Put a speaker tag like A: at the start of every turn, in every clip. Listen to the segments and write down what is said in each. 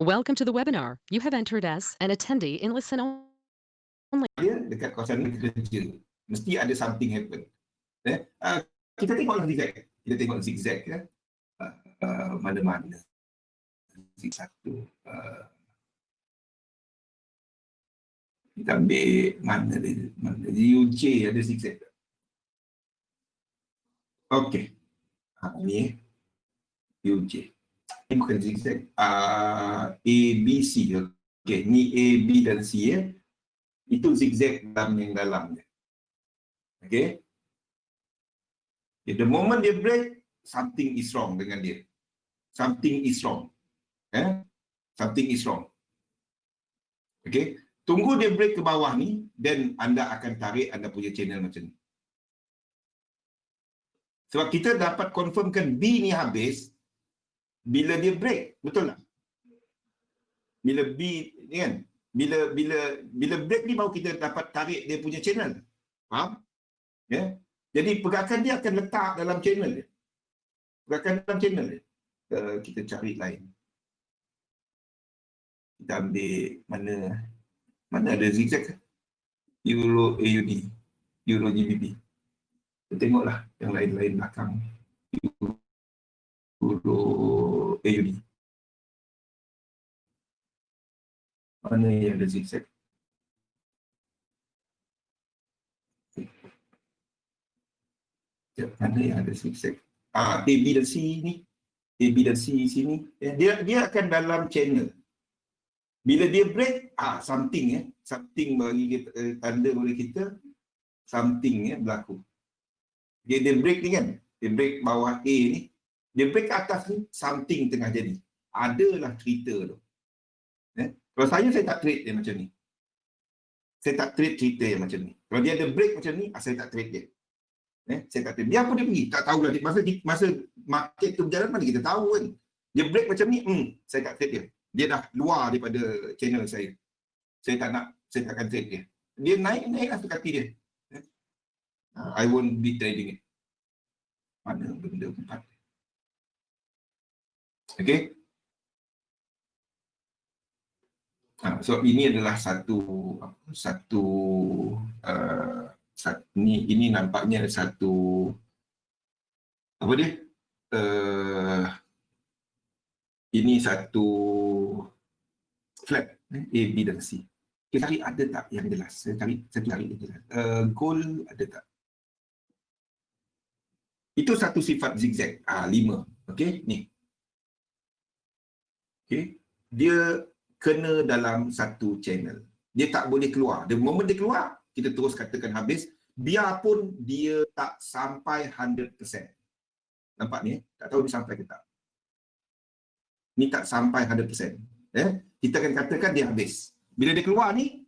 A: Welcome to the webinar. You have entered as an attendee in listen only.
B: Dia dekat kawasan ni kerja. Mesti ada something happen. Kita tengoklah zigzag. Kita tengok zigzag ya. Mana-mana. Satu. Kita ambil mana dia? Mana UJ ada zigzag. Okey. Ni UJ. Ini bukan zigzag. A, B, C. Okey, ni A, B dan C ya. Itu zigzag dalam yang dalam dia. Okay. The moment dia break, something is wrong dengan dia. Something is wrong. Something is wrong. Okay. Tunggu dia break ke bawah ni, then anda akan tarik anda punya channel macam ni. Sebab kita dapat confirmkan B ni habis bila dia break. Betul tak? Bila B ni kan, bila break ni baru kita dapat tarik dia punya channel. Faham? Ya. Jadi pergerakan dia akan letak dalam channel dia. Pergerakan dalam channel dia. Kita cari lain. Kita ambil mana ada zigzag. Euro AUD, Euro GBP. Kita tengoklah yang lain-lain belakang. Euro AUD. Mana yang ada zigzag? Mana yang ada zigzag? A, B dan C ni. A, B dan C sini. Dia akan dalam channel. Bila dia break, something something bagi kita, tanda bagi kita something berlaku. Dia break ni kan. Dia break bawah A ni. Dia break ke atas ni, something tengah jadi. Adalah cerita tu. Kalau saya tak trade dia macam ni. Saya tak trade cerita yang macam ni. Kalau dia ada break macam ni, saya tak trade dia. Saya tak trade. Biar pun dia pergi. Tak tahulah. Masa market tu berjalan, mana kita tahu kan. Dia break macam ni, saya tak trade dia. Dia dah luar daripada channel saya. Saya takkan trade dia. Dia naiklah suka hati dia. I won't be trading it. Mana benda empat. Okay. So ini adalah ini nampaknya satu apa dia? Ini satu flat A, B dan C. Kita cari ada tak yang jelas? Saya cari yang jelas. Gold ada tak? Itu satu sifat zigzag. 5. Okey, ni. Okey. Dia kena dalam satu channel. Dia tak boleh keluar. The moment dia keluar, kita terus katakan habis. Biarpun dia tak sampai 100%. Nampak ni? Tak tahu dia sampai ke tak. Ni tak sampai 100%. Kita akan katakan dia habis. Bila dia keluar ni,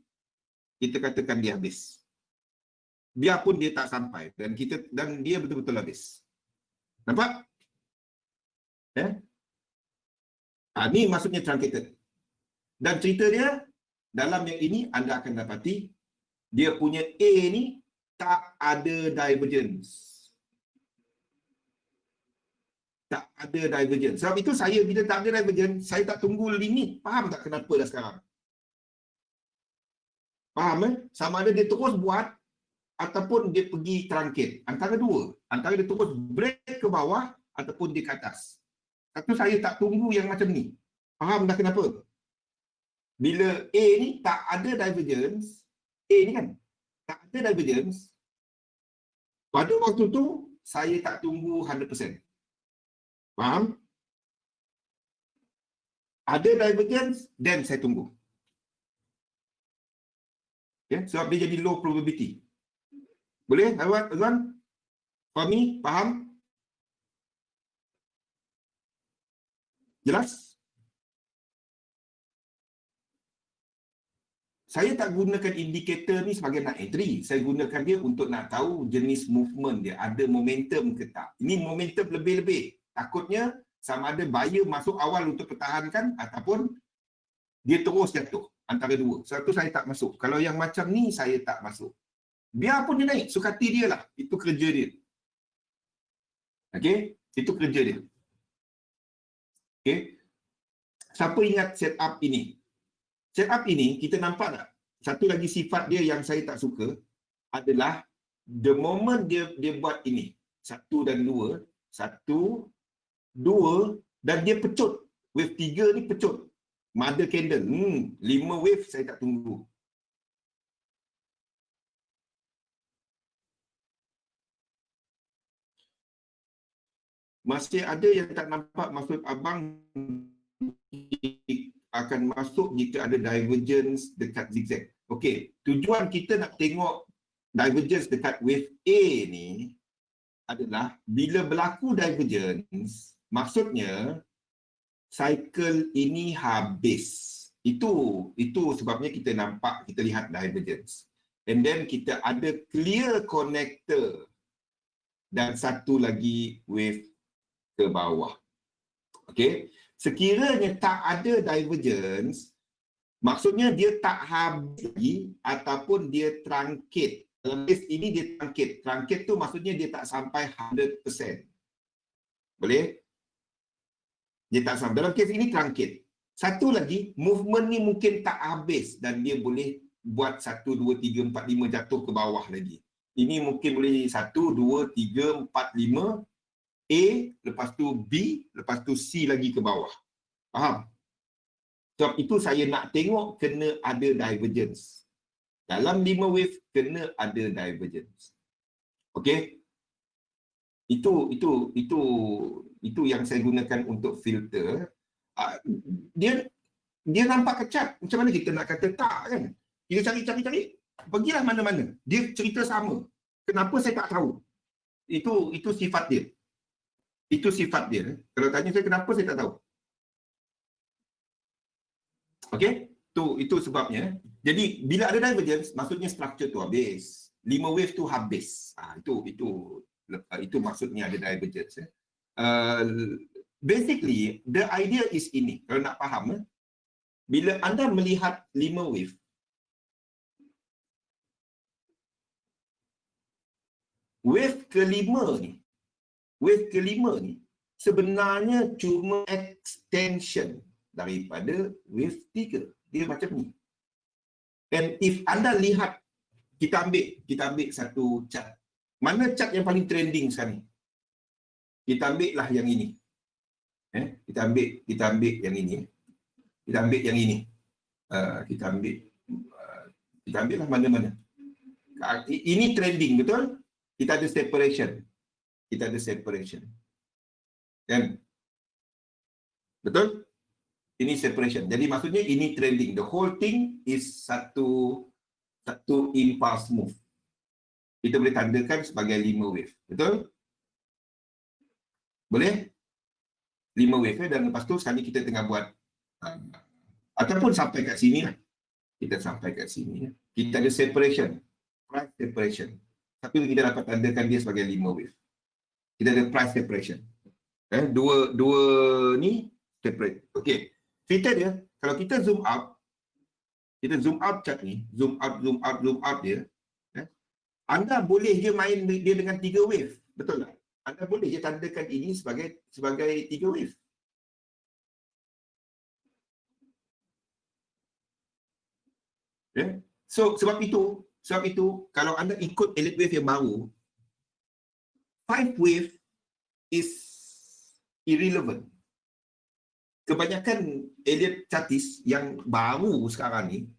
B: kita katakan dia habis. Biarpun dia tak sampai. Dan dia betul-betul habis. Nampak? Ni maksudnya truncated. Dan cerita dia, dalam yang ini anda akan dapati dia punya A ni tak ada divergence. Tak ada divergence. Sebab itu saya bila tak ada divergence, saya tak tunggu limit. Faham tak kenapa dah sekarang? Faham Sama ada dia terus buat ataupun dia pergi truncate. Antara dua. Antara dia terus break ke bawah ataupun dia ke atas. Satu saya tak tunggu yang macam ni. Faham dah kenapa? Bila A ni tak ada divergence, A ni kan tak ada divergence, pada waktu tu saya tak tunggu 100%. Faham? Ada divergence, then saya tunggu. Sebab dia jadi low probability. Boleh, Azwan? Fahmi? Faham? Jelas? Saya tak gunakan indikator ni sebagai nak entry. Saya gunakan dia untuk nak tahu jenis movement dia. Ada momentum ke tak. Ini momentum lebih-lebih. Takutnya sama ada buyer masuk awal untuk pertahankan ataupun dia terus jatuh. Antara dua. Sebab tu saya tak masuk. Kalau yang macam ni saya tak masuk. Biarpun dia naik. Suka hati dia lah. Itu kerja dia. Okey? Itu kerja dia. Okey? siapa ingat setup ini? Setup ini kita nampak tak? Satu lagi sifat dia yang saya tak suka adalah the moment dia buat ini. 1 dan 2, 1, 2 dan dia pecut. Wave 3 ni pecut. Mother candle. 5 wave saya tak tunggu. Masih ada yang tak nampak maksud abang akan masuk jika ada divergence dekat zigzag. Okey, tujuan kita nak tengok divergence dekat wave A ni adalah bila berlaku divergence, maksudnya cycle ini habis. Itu sebabnya kita nampak, kita lihat divergence. And then kita ada clear connector dan satu lagi wave ke bawah. Okey, sekiranya tak ada divergence, maksudnya dia tak habis lagi ataupun dia truncated. Dalam kes ini dia truncated. Truncated tu maksudnya dia tak sampai 100%. Boleh? Dia tak sampai. Dalam kes ini truncated. Satu lagi, movement ni mungkin tak habis dan dia boleh buat 1, 2, 3, 4, 5 jatuh ke bawah lagi. Ini mungkin boleh 1, 2, 3, 4, 5 A, lepas tu B, lepas tu C lagi ke bawah. Faham? Sebab itu saya nak tengok kena ada divergence. Dalam 5 wave kena ada divergence. Okey? Itu yang saya gunakan untuk filter. Dia nampak kecat. Macam mana kita nak kata tak kan? Kita cari. Pergilah mana-mana. Dia cerita sama. Kenapa saya tak tahu? Itu sifat dia. Itu sifat dia. Kalau tanya saya kenapa saya tak tahu. Okey? Itu sebabnya. Jadi bila ada divergence, maksudnya structure tu habis. 5 wave tu habis. Itu maksudnya ada divergence. Basically, the idea is ini. Kalau nak faham, bila anda melihat 5 wave, wave kelima ni sebenarnya cuma extension daripada wave 3. Dia macam ni. And if anda lihat, kita ambil satu chart. Mana chart yang paling trending sekarang ni? Kita ambil lah yang ini. Kita ambil yang ini. Kita ambil yang ini. Kita ambil lah mana-mana. Ini trending, betul? Kita ada separation. Kan? Betul? Ini separation. Jadi maksudnya ini trending. The whole thing is satu impulse move. Kita boleh tandakan sebagai 5 wave. Betul? Boleh? 5 wave dan lepas tu sekali kita tengah buat ataupun sampai kat sini lah. Kita sampai kat sini. Kita ada separation. Price separation. Tapi kita dapat tandakan dia sebagai 5 wave. Kita ada price separation. Dua ni separate. Okey. Cerita dia, kalau kita zoom out chart ni, zoom out dia, anda boleh je main dia dengan 3 wave. Betul tak? Anda boleh je tandakan ini sebagai 3 wave. So sebab itu kalau anda ikut Elliott wave yang baru, 5 wave is irrelevant. Kebanyakan Elliott chartis yang baru sekarang ni,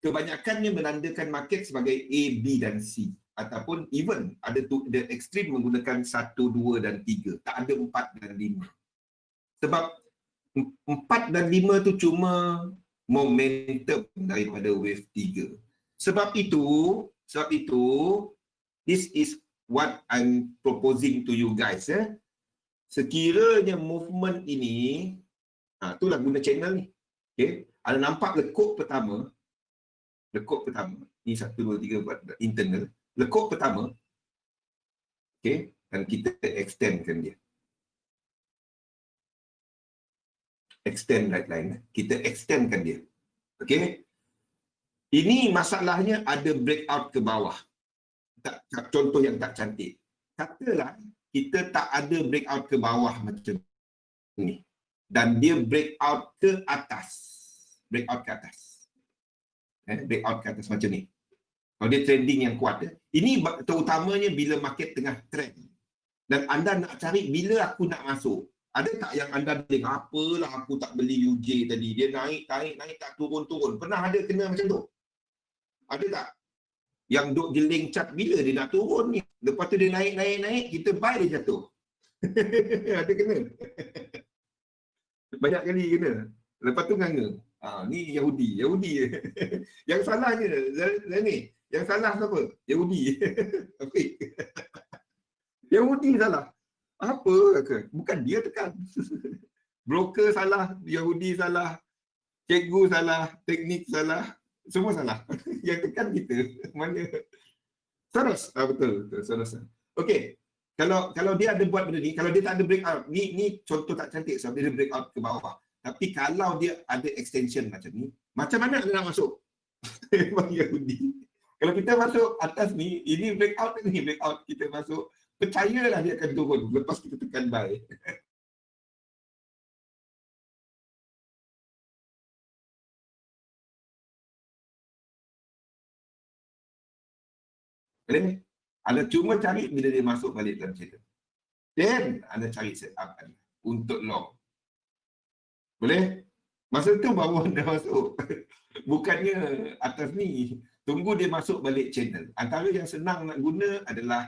B: kebanyakannya menandakan market sebagai A, B dan C. Ataupun even ada ekstrim menggunakan 1, 2 dan 3. Tak ada 4 dan 5. Sebab 4 dan 5 tu cuma momentum daripada wave 3. Sebab itu, this is what I'm proposing to you guys. Sekiranya movement ini, itulah guna channel ni. Okay? Ada nampak lekuk pertama. Ni 1, 2, 3, 4 internal. Lekuk pertama. Okay? Dan kita extendkan dia. Extend right line. Kita extendkan dia. Okay? Ini masalahnya ada breakout ke bawah. Contoh yang tak cantik. Katalah kita tak ada breakout ke bawah macam ni. dan dia breakout ke atas. Breakout ke atas. Breakout ke atas macam ni. Kalau dia trending yang kuat. Ini terutamanya bila market tengah trend. Dan anda nak cari bila aku nak masuk. Ada tak yang anda bilang, apalah aku tak beli UJ tadi. Dia naik tak turun-turun. Pernah ada kena macam tu? Ada tak? Yang duk jeling cat bila dia nak turun ni. Lepas tu dia naik, kita buy dia jatuh. Ada kena. Banyak kali kena. Lepas tu nganga. Ni Yahudi. Yang salahnya, ni. Yang salah siapa? Yahudi. Yahudi salah. Apa? Bukan dia tekan. Broker salah, Yahudi salah, cikgu salah, teknik salah, semua salah. Yang tekan kita. Mana? Soros. Betul. Soros. Okey. Kalau dia ada buat benda ni, kalau dia tak ada breakout, ni contoh tak cantik sebab dia breakout ke bawah. Tapi kalau dia ada extension macam ni, macam mana anda nak masuk? Memang Yahudi. Kalau kita masuk atas ni, ini breakout, kita masuk, percayalah dia akan turun lepas kita tekan buy. Boleh? Anda cuma cari bila dia masuk balik dalam channel. Then anda cari setup untuk long. Boleh? Masa tu baru anda masuk. Bukannya atas ni. Tunggu dia masuk balik channel. Antara yang senang nak guna adalah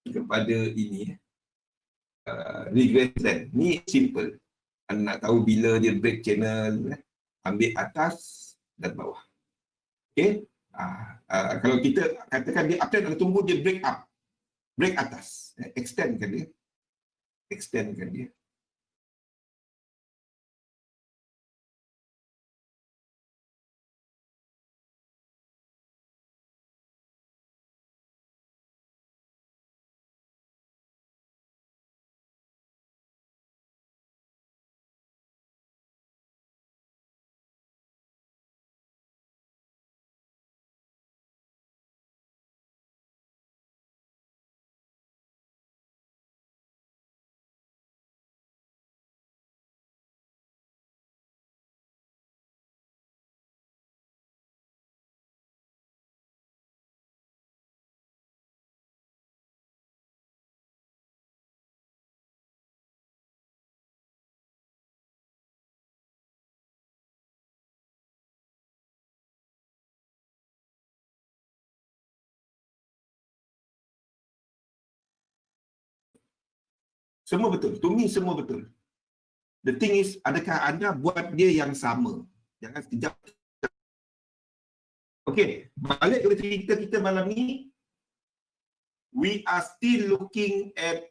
B: kepada ini. Regression. Ni simple. Anda nak tahu bila dia break channel. Ambil atas dan bawah. Okay? Kalau kita katakan dia uptrend, kita tunggu dia break up. Break atas. Extendkan dia. Semua betul. To me semua betul. The thing is, adakah anda buat dia yang sama? Jangan sekejap. Okey, balik kepada cerita kita malam ni. We are still looking at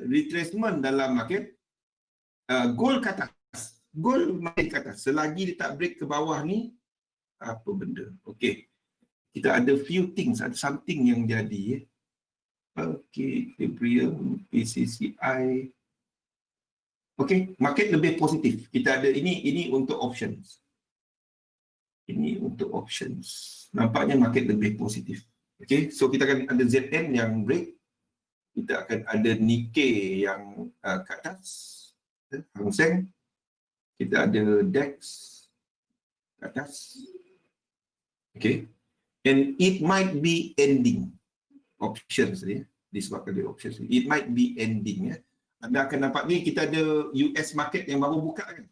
B: retracement dalam market. Gold ke atas. Gold main ke atas. Selagi dia tak break ke bawah ni, apa benda? Okey. Kita ada few things, ada something yang jadi. Okey, equilibrium, PCCI. Okey, market lebih positif. Kita ada ini untuk options. Ini untuk options. Nampaknya market lebih positif. Okey, so kita akan ada ZN yang break. Kita akan ada Nikkei yang ke atas. Hang Seng. Kita ada DAX ke atas. Okey. And it might be ending. Options ni, disebabkan dia options ni. It might be ending. Anda akan nampak ni, kita ada US market yang baru buka kan.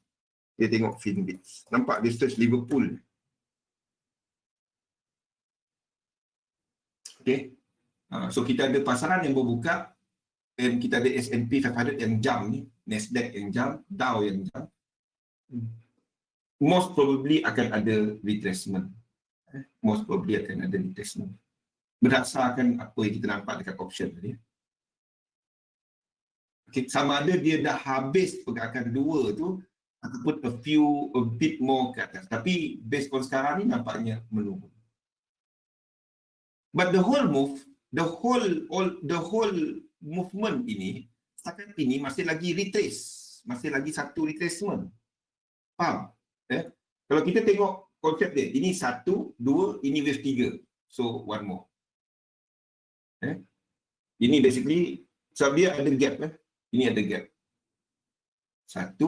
B: Kita tengok Finbits. Nampak dia search Liverpool. Okay. So kita ada pasaran yang baru buka. Dan kita ada S&P 500 yang jump ni. Nasdaq yang jump. Dow yang jump. Most probably akan ada retracement. Berdasarkan apa yang kita nampak dekat option tadi. Okay, sama ada dia dah habis pergerakan dua tu ataupun a bit more ke atas. Tapi based on sekarang ni nampaknya menurun. But the whole movement ini setakat ini masih lagi retrace. Masih lagi satu retracement. Faham? Kalau kita tengok konsep dia, ini 1, 2, ini wave 3. So one more. Ini basically sebab dia ada gap. Ini ada gap. 1,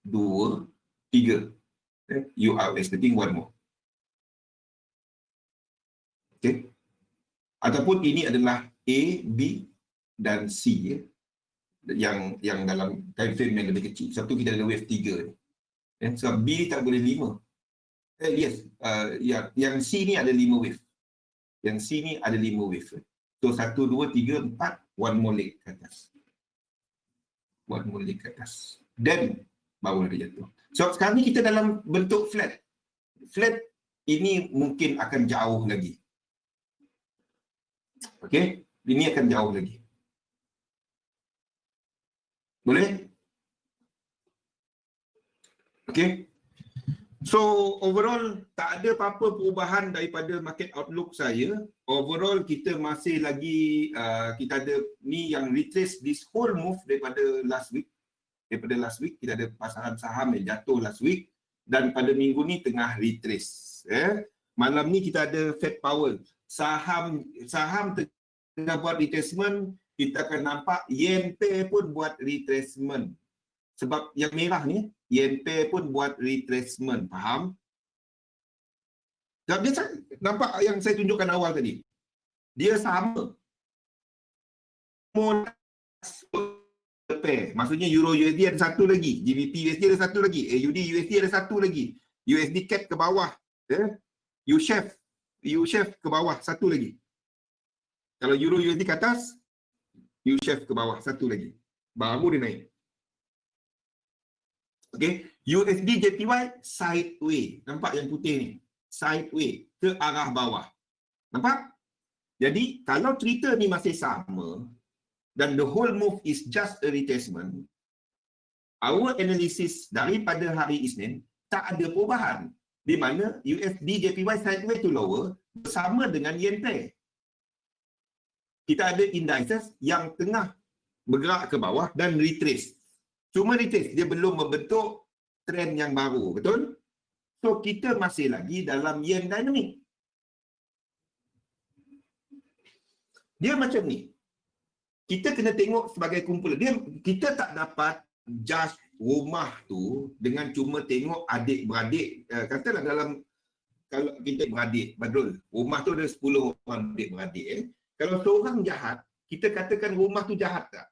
B: 2, 3. You are estimating one more. Okay. Ataupun ini adalah A, B dan C yang dalam time frame yang lebih kecil. Sebab tu kita ada wave 3 ni. Sebab B tak boleh 5. Yes, yang C ni ada 5 wave. Yang C ni ada 5 wave. So 1, 2, 3, 4, one more leg ke atas. One more leg ke atas. Dan baru dia jatuh. So sekarang ni kita dalam bentuk flat. Flat ini mungkin akan jauh lagi. Okey, ini akan jauh lagi. Boleh? Okey. So overall tak ada apa-apa perubahan daripada market outlook saya. Overall kita masih lagi kita ada ni yang retrace this whole move daripada last week. Daripada last week kita ada pasaran saham yang jatuh last week dan pada minggu ni tengah retrace. Malam ni kita ada Fed Powell. Saham tengah buat retracement, kita akan nampak yen pair pun buat retracement. Sebab yang merah ni, yen pair pun buat retracement. Faham? Sebab dia nampak yang saya tunjukkan awal tadi. Dia sama. Pair. Maksudnya Euro USD ada satu lagi. GBP USD ada satu lagi. AUD USD ada satu lagi. USD CAD ke bawah. U-Shave ke bawah. Satu lagi. Kalau Euro USD ke atas, U-Shave ke bawah. Satu lagi. Baru dia naik. Okay, USD JPY sideway. Nampak yang putih ni? Sideway ke arah bawah. Nampak? Jadi, kalau cerita ni masih sama dan the whole move is just a retracement, our analysis daripada hari Isnin tak ada perubahan. Di mana USD JPY sideway to lower bersama dengan yen pair. Kita ada indices yang tengah bergerak ke bawah dan retrace. Cuma retrace, dia belum membentuk trend yang baru, betul? So kita masih lagi dalam yen dynamic. Dia macam ni. Kita kena tengok sebagai kumpulan. Kita tak dapat judge rumah tu dengan cuma tengok adik-beradik. Katalah dalam, kalau kita beradik, Badrul, rumah tu ada 10 orang adik-beradik. Kalau seorang jahat, kita katakan rumah tu jahat tak?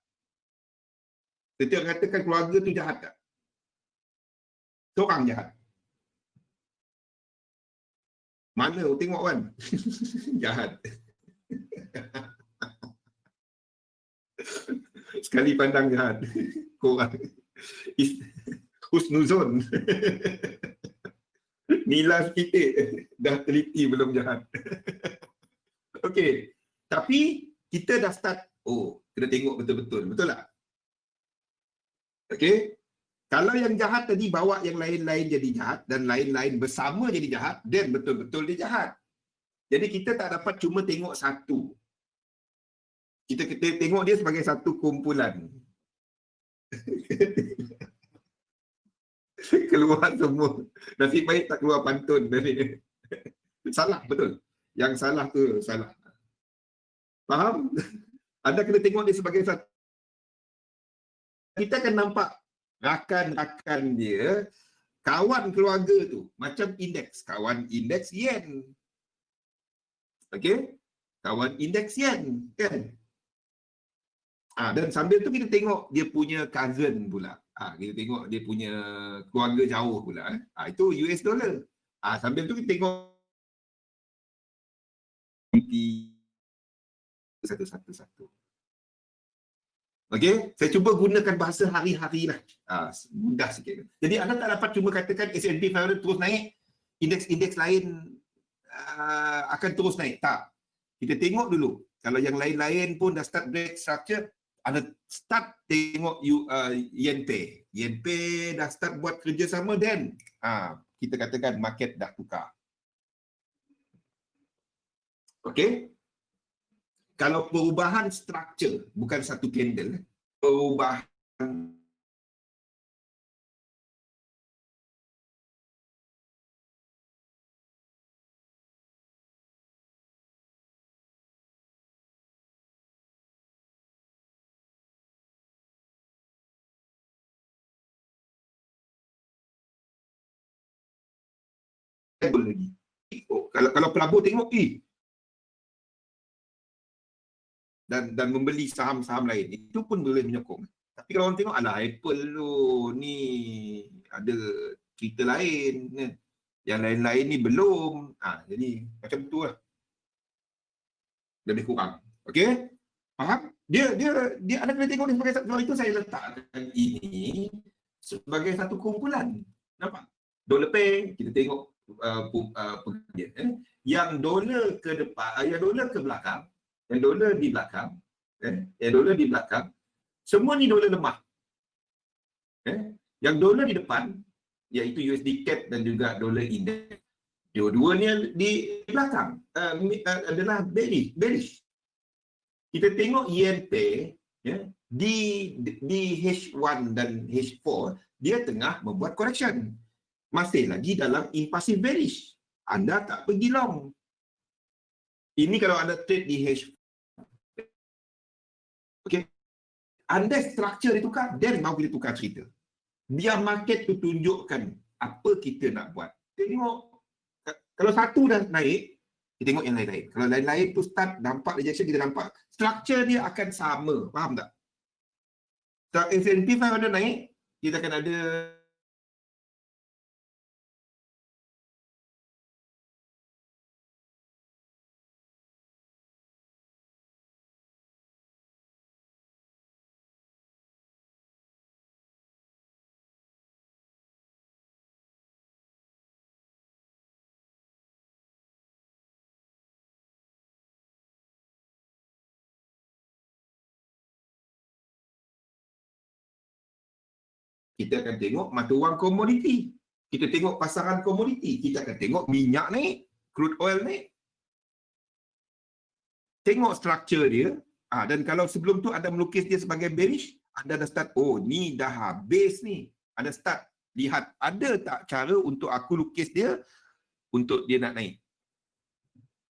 B: Kita katakan keluarga tu jahat tak? Seorang jahat. Mana tengok kan? Jahat. Sekali pandang jahat. Korang. Husnuzon. Nila sikit. Dah teliti belum jahat. Okey. Tapi kita dah start, kena tengok betul-betul. Betul tak? Okey. Kalau yang jahat tadi bawa yang lain-lain jadi jahat dan lain-lain bersama jadi jahat, then betul-betul dia jahat. Jadi kita tak dapat cuma tengok satu. Kita tengok dia sebagai satu kumpulan. Keluar semua. Nasib baik tak keluar pantun dari. Salah, betul. Yang salah tu salah. Faham? Anda kena tengok dia sebagai satu. Kita akan nampak rakan-rakan dia, kawan keluarga tu, macam indeks. Kawan indeks yen. Okey? Kawan indeks yen. Kan? Dan sambil tu kita tengok dia punya cousin pula. Kita tengok dia punya keluarga jauh pula. Itu US dollar. Sambil tu kita tengok satu-satu. Okey, saya cuba gunakan bahasa hari-hari lah. Mudah sikit. Jadi anda tak dapat cuma katakan S&P 500 terus naik, indeks-indeks lain akan terus naik. Tak. Kita tengok dulu. Kalau yang lain-lain pun dah start break structure, anda start tengok yen pair. Yen pair dah start buat kerjasama, then kita katakan market dah tukar. Okey. Kalau perubahan structure, bukan satu candle, perubahan lagi. Kalau pelabur tengok, dan membeli saham-saham lain, itu pun boleh menyokong. Tapi kalau orang tengok, alah Apple tu ni ada cerita lain kan. Yang lain-lain ni belum. Jadi macam tu lah. Lebih kurang. Okey? Faham? Dia anda kena tengok ni sebagai satu. Itu saya letakkan ini sebagai satu kumpulan. Nampak? Dollar pay, kita tengok yang dolar ke depan, yang dolar ke belakang, yang dolar di belakang, yang dolar di belakang, semua ni dolar lemah. Yang dolar di depan, iaitu USD CAD dan juga dolar index, dua-duanya di belakang adalah bearish. Kita tengok yen pair di H1 dan H4, dia tengah membuat correction. Masih lagi dalam impulsive bearish. Anda tak pergi long. Ini kalau anda trade di H4. Okey. Anda structure ditukar, then baru kita tukar cerita. Biar market tu tunjukkan apa kita nak buat. Tengok, kalau satu dah naik, kita tengok yang lain-lain. Kalau lain-lain tu start nampak rejection, kita nampak structure dia akan sama. Faham tak? S&P 500 naik, kita akan ada kita akan tengok mata wang komoditi. Kita tengok pasaran komoditi. Kita akan tengok minyak naik, crude oil naik. Tengok struktur dia. Dan kalau sebelum tu anda melukis dia sebagai bearish, anda dah start, oh ni dah habis ni. Anda start lihat, ada tak cara untuk aku lukis dia untuk dia nak naik.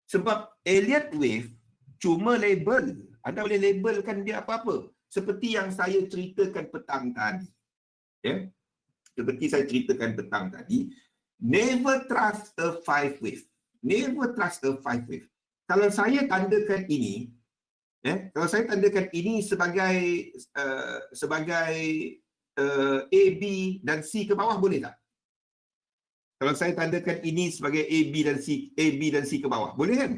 B: Sebab Elliott Wave cuma label. Anda boleh labelkan dia apa-apa. Seperti yang saya ceritakan petang tadi. Seperti saya ceritakan petang tadi, never trust a five wave. Never trust a five wave. Kalau saya tandakan ini, kalau saya tandakan ini sebagai A, B dan C ke bawah, boleh tak? Kalau saya tandakan ini sebagai A, B dan C ke bawah, boleh kan?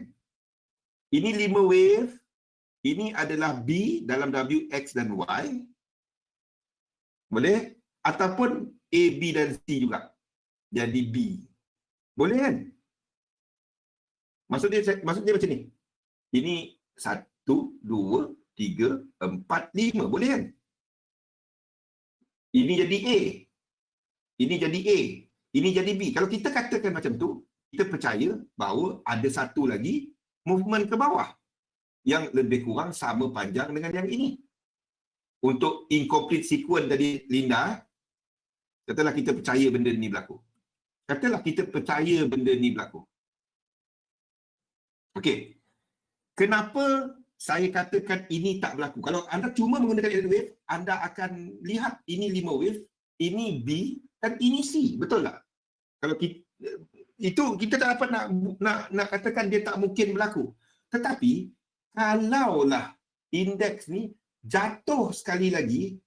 B: Ini 5 wave, ini adalah B dalam W, X dan Y. Boleh? Ataupun A, B dan C juga. Jadi B. Boleh kan? Maksud dia macam ni. Ini 1, 2, 3, 4, 5. Boleh kan? Ini jadi A. Ini jadi A. Ini jadi B. Kalau kita katakan macam tu, kita percaya bahawa ada satu lagi movement ke bawah yang lebih kurang sama panjang dengan yang ini. Untuk incomplete sequence tadi, Linda, katalah kita percaya benda ni berlaku. Katalah kita percaya benda ni berlaku. Okey. Kenapa saya katakan ini tak berlaku? Kalau anda cuma menggunakan Elliott wave, anda akan lihat ini 5 wave, ini B dan ini C. Betul tak? Kalau kita tak dapat nak katakan dia tak mungkin berlaku. Tetapi kalaulah indeks ni jatuh sekali lagi,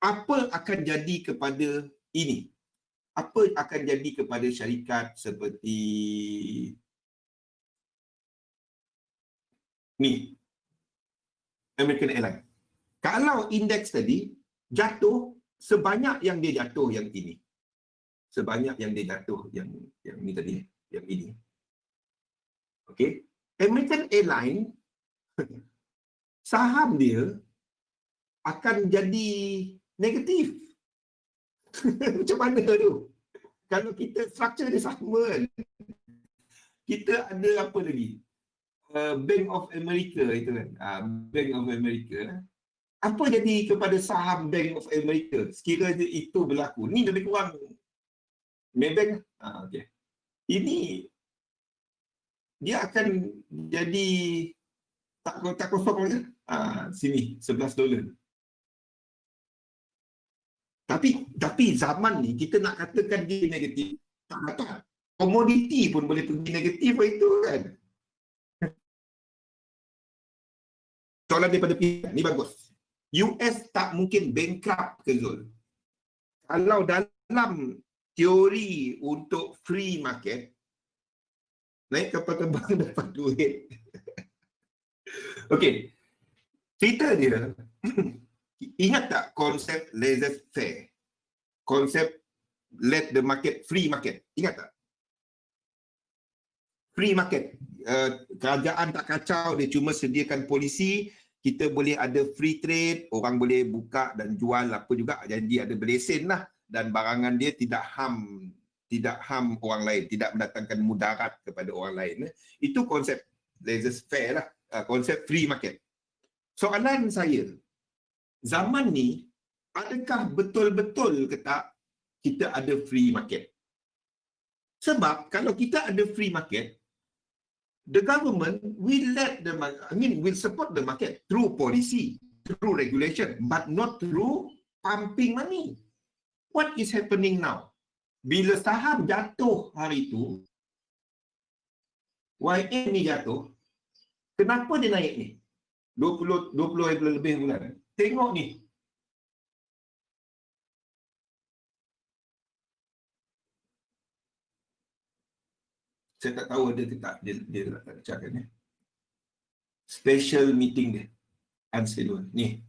B: apa akan jadi kepada ini? Apa akan jadi kepada syarikat seperti ni, American Airlines? Kalau indeks tadi jatuh sebanyak yang dia jatuh yang ini, sebanyak yang dia jatuh yang ni tadi, yang ini. Okey, American Airlines saham dia akan jadi negatif. Macam mana tu? Kalau kita structure dia sama kan? Kita ada apa lagi? Bank of America itu kan. Bank of America. Apa jadi kepada saham Bank of America sekiranya itu berlaku? Ni lebih kurang Maybank. Okay. Ini dia akan jadi tak kosong lagi. Sini $11. Tapi zaman ni kita nak katakan dia negatif, tak dapat. Komoditi pun boleh pergi negatif itu kan. Soalan daripada pihak ni bagus. US tak mungkin bankrupt ke Zul. Kalau dalam teori untuk free market, naik kapal terbang dapat duit. Okey, cerita dia, ingat tak konsep laissez-faire? Konsep let the market, free market. Ingat tak? Free market. Kerajaan tak kacau, dia cuma sediakan polisi, kita boleh ada free trade, orang boleh buka dan jual apa juga, janji ada berlesen lah, dan barangan dia tidak ham orang lain, tidak mendatangkan mudarat kepada orang lain. Itu konsep laissez-faire lah, konsep free market. Soalan saya, zaman ni, adakah betul-betul ke tak kita ada free market? Sebab kalau kita ada free market, the government will will support the market through policy, through regulation, but not through pumping money. What is happening now? Bila saham jatuh hari itu, YM ni jatuh, kenapa dia naik ni? 20 lebih bulan. Tengok ni. Saya tak tahu ada ke tak dia tak cakap ni. Special meeting dia. Unscheduled. Ni.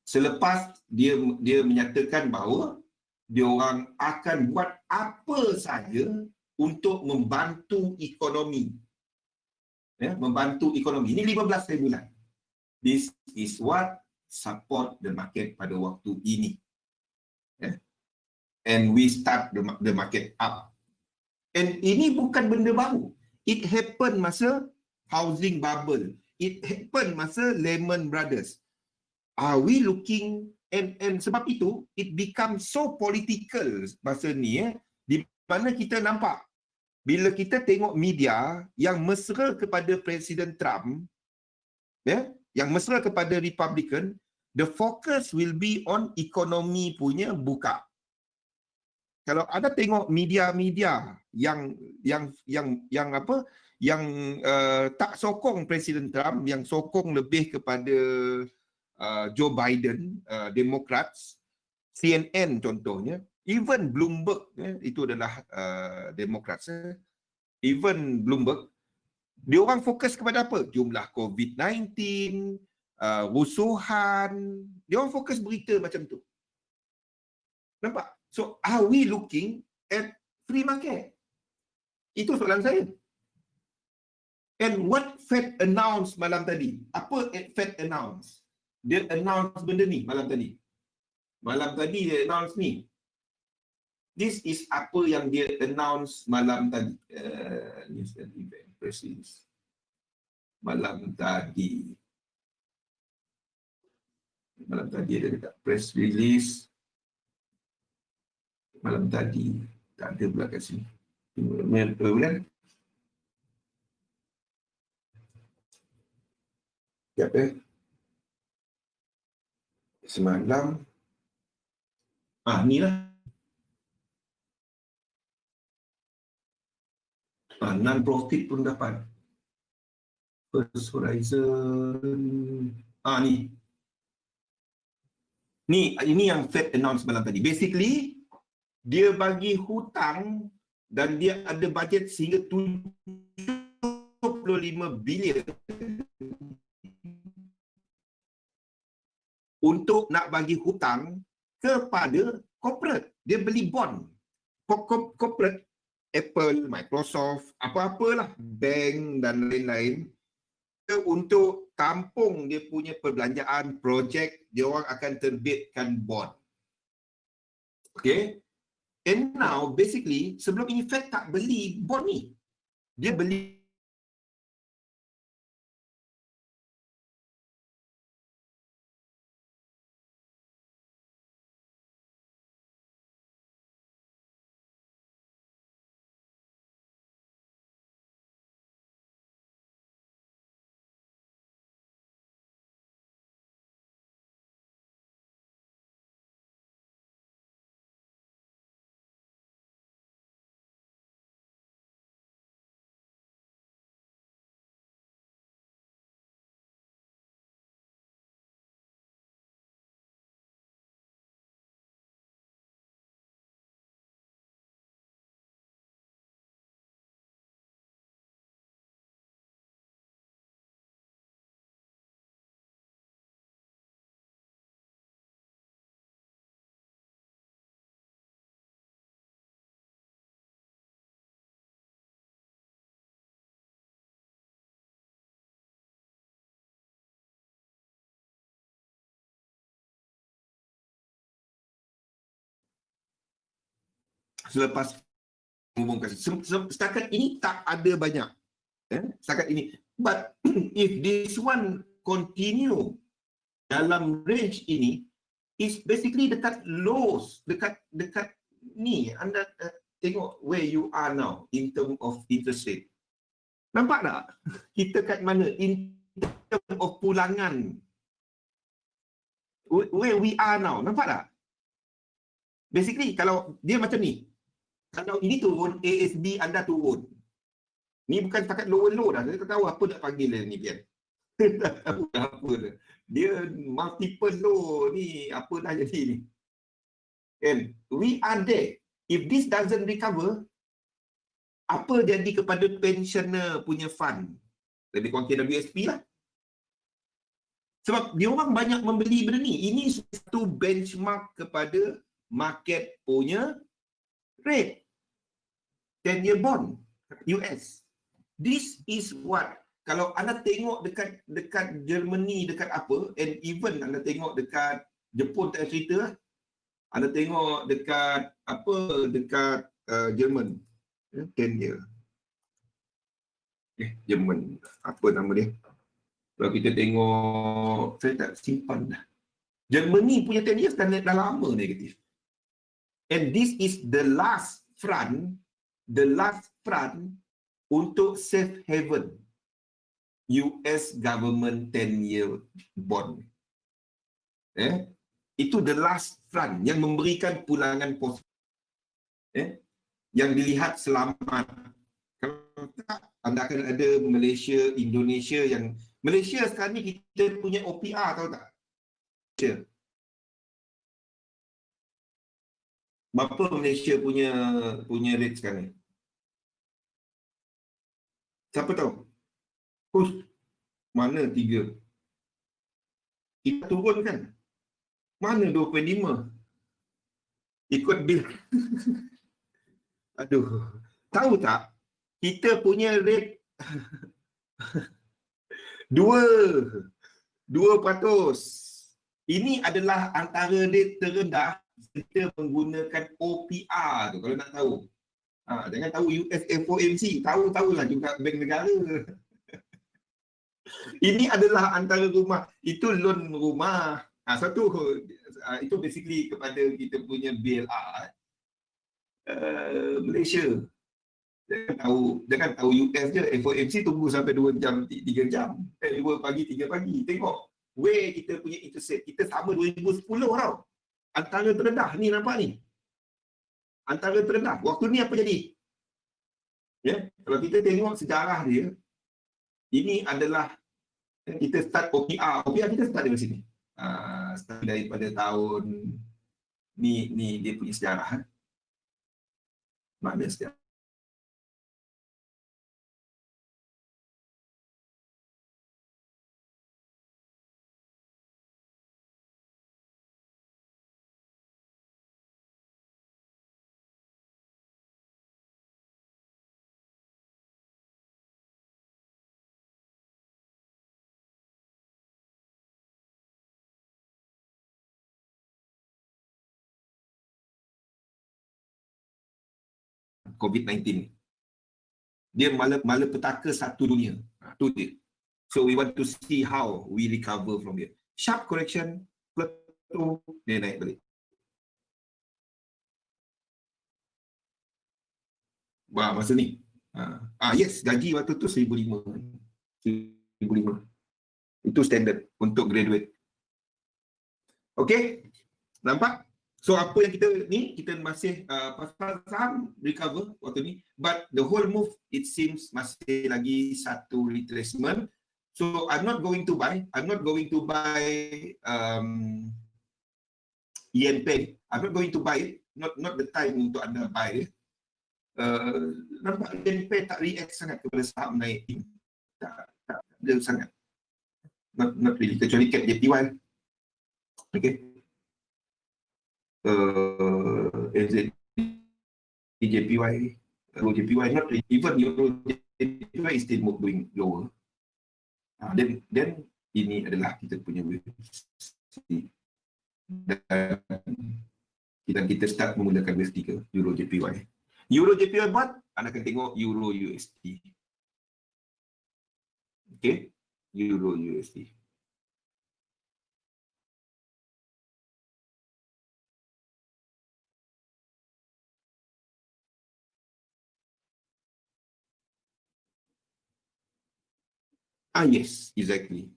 B: Selepas dia menyatakan bahawa dia orang akan buat apa saja untuk membantu ekonomi. Membantu ekonomi. Ini 15 bulan. This is what support the market pada waktu ini. And we start the market up. And ini bukan benda baru. It happened masa housing bubble. It happened masa Lehman Brothers. Are we looking, and sebab itu, it becomes so political masa ni, di mana kita nampak, bila kita tengok media yang mesra kepada Presiden Trump, yang mesra kepada Republican, the focus will be on ekonomi punya buka. Kalau ada tengok media-media yang tak sokong Presiden Trump, yang sokong lebih kepada Joe Biden, Democrats, CNN contohnya, even Bloomberg, itu adalah Democrats, even Bloomberg, dia orang fokus kepada apa? Jumlah COVID-19, rusuhan, dia orang fokus berita macam tu. Nampak? So, are we looking at free market? Itu soalan saya. And what Fed announced malam tadi? Apa Fed announced? Dia announce benda ni malam tadi. Malam tadi dia announce ni. This is apa yang dia announce malam tadi. News and event press release. Malam tadi. Malam tadi ada dekat press release. Malam tadi. Tak ada pula kat sini. Bulan. Siapa? Semalam. Ni lah. Non-profit pun dapat. First Horizon. Ni. Ini yang Fed announce malam tadi. Basically, dia bagi hutang dan dia ada bajet sehingga 75 bilion untuk nak bagi hutang kepada corporate. Dia beli bond. Corporate, Apple, Microsoft, apa-apalah, bank dan lain-lain, untuk tampung dia punya perbelanjaan, projek, dia orang akan terbitkan bond. Okay? And now, basically, sebelum ini Fed tak beli bond ni. Dia beli selepas umumkan. Setakat ini tak ada banyak. Setakat ini. But if this one continue dalam range ini, is basically dekat lows, dekat ni. Anda tengok where you are now in term of interest rate. Nampak tak? Kita kat mana? In term of pulangan. Where we are now. Nampak tak? Basically, kalau dia macam ni, kalau ini turun, ASB anda turun. Ni bukan setakat low dah. Saya tak tahu apa nak panggil dia ni, Pian. Tak tahu apa dah. Dia multiple low ni, apa dah jadi ni. And we are there. If this doesn't recover, apa jadi kepada pensioner punya fund? Lebih kurang KWSP lah. Sebab dia orang banyak membeli benda ni. Ini satu benchmark kepada market punya rate. 10-year bond US. This is what, kalau anda tengok dekat Germany, dekat apa, and even anda tengok dekat Jepun, tak cerita, anda tengok dekat apa, dekat Jerman, 10-year. Jerman, apa nama dia? Kalau kita tengok, saya tak simpan dah. Germany punya 10 years dah lama negatif. And this is the last front untuk safe haven US government 10-year bond. Itu the last front yang memberikan pulangan positif. Yang dilihat selamat. Kalau tak, anda akan ada Malaysia, Indonesia yang... Malaysia sekarang ni kita punya OPR, tahu tak? Malaysia. Berapa Malaysia punya rate sekarang ni? Siapa tahu? Mana 3? Kita turun kan? Mana 2.5? Ikut bil. Aduh. Tahu tak? Kita punya rate 2%. Ini adalah antara rate terendah kita menggunakan OPR tu, kalau nak tahu. Jangan tahu US FOMC, tahulah juga bank negara. Ini adalah antara rumah, itu loan rumah. Itu basically kepada kita punya BLR Malaysia. Jangan tahu US je, FOMC tunggu sampai 2 jam, 3 jam. 2 pagi, 3 pagi. Tengok where kita punya interest rate. Kita sama 2010 tau. Antara terendah ni, nampak ni. Antara terendah. Waktu ni apa jadi? Kalau kita tengok sejarah dia, ini adalah kita start OPR. OPR kita start dari sini. Start daripada tahun ni dia punya sejarah. Mana sejarah? COVID-19. Dia malapetaka satu dunia. Itu dia. So we want to see how we recover from it. Sharp correction, plateau, dia naik balik. Masa ni. Yes, gaji waktu tu 1,500. 1,500. Itu standard untuk graduate. Okay? Nampak? So apa yang kita masih pasal saham recover waktu ni, but the whole move it seems masih lagi satu retracement. So I'm not going to buy YNPEG. I'm not going to buy it. Not the time untuk anda buy. Nampak YNPEG tak react sangat kepada saham naik. Tak ada sangat. Not really, kecuali cat JPY. Okay. JPY, JPY, not even Euro JPY is still moving lower. Then ini adalah kita punya wave. Dan kita start menggunakan US 3, Euro JPY. Euro JPY buat, anda akan tengok Euro USD. Okay, Euro USD. Yes, exactly.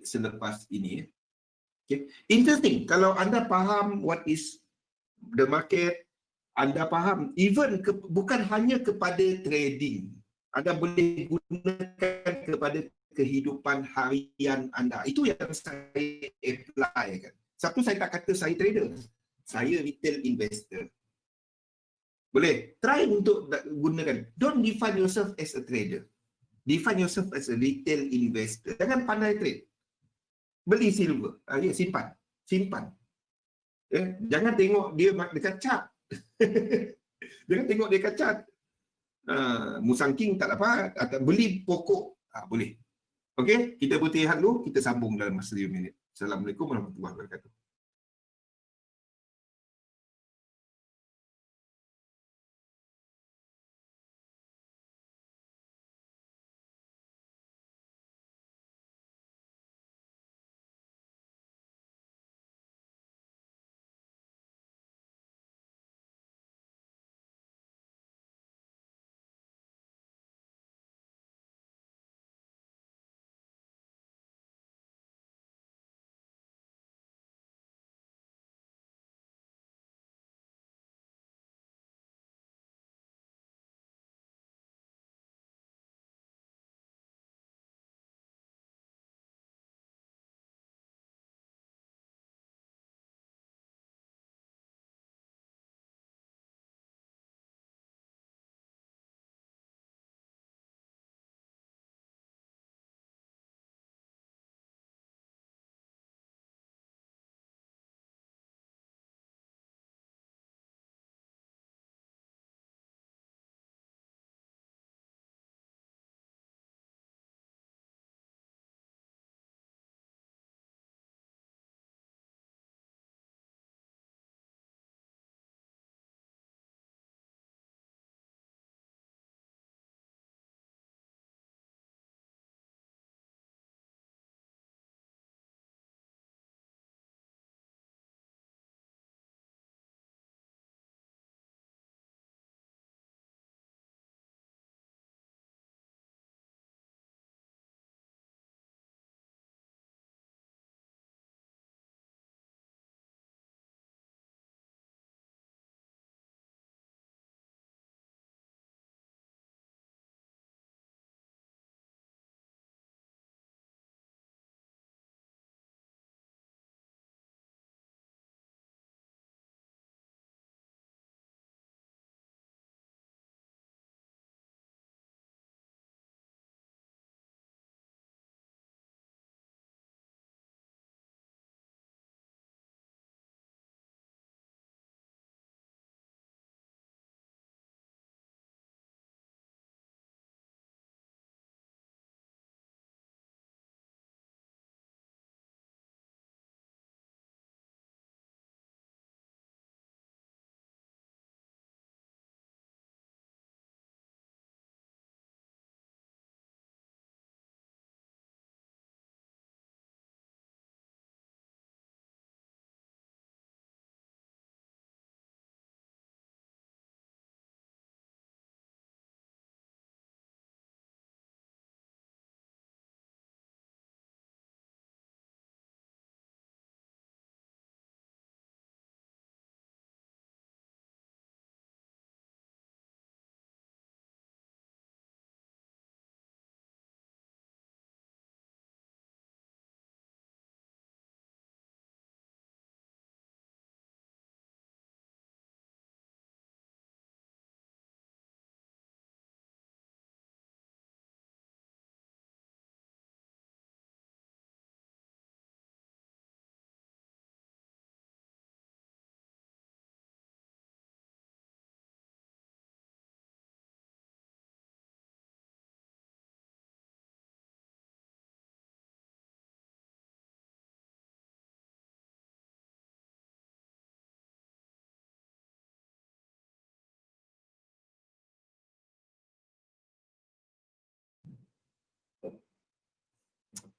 B: Selepas ini. Okay. Interesting. Kalau anda faham what is the market, anda faham, even bukan hanya kepada trading, anda boleh gunakan kepada kehidupan harian anda. Itu yang saya apply kan. Satu, saya tak kata saya trader. Saya retail investor. Boleh. Try untuk gunakan. Don't define yourself as a trader. Define yourself as a retail investor. Jangan pandai trade. Beli silver. Simpan. Simpan. Jangan tengok dia dekat chart. Jangan tengok dia dekat chart. Musang King tak dapat. Atau beli pokok. Boleh. Okey, kita berhenti dulu. Kita sambung dalam masa 5 minit. Assalamualaikum warahmatullahi wabarakatuh.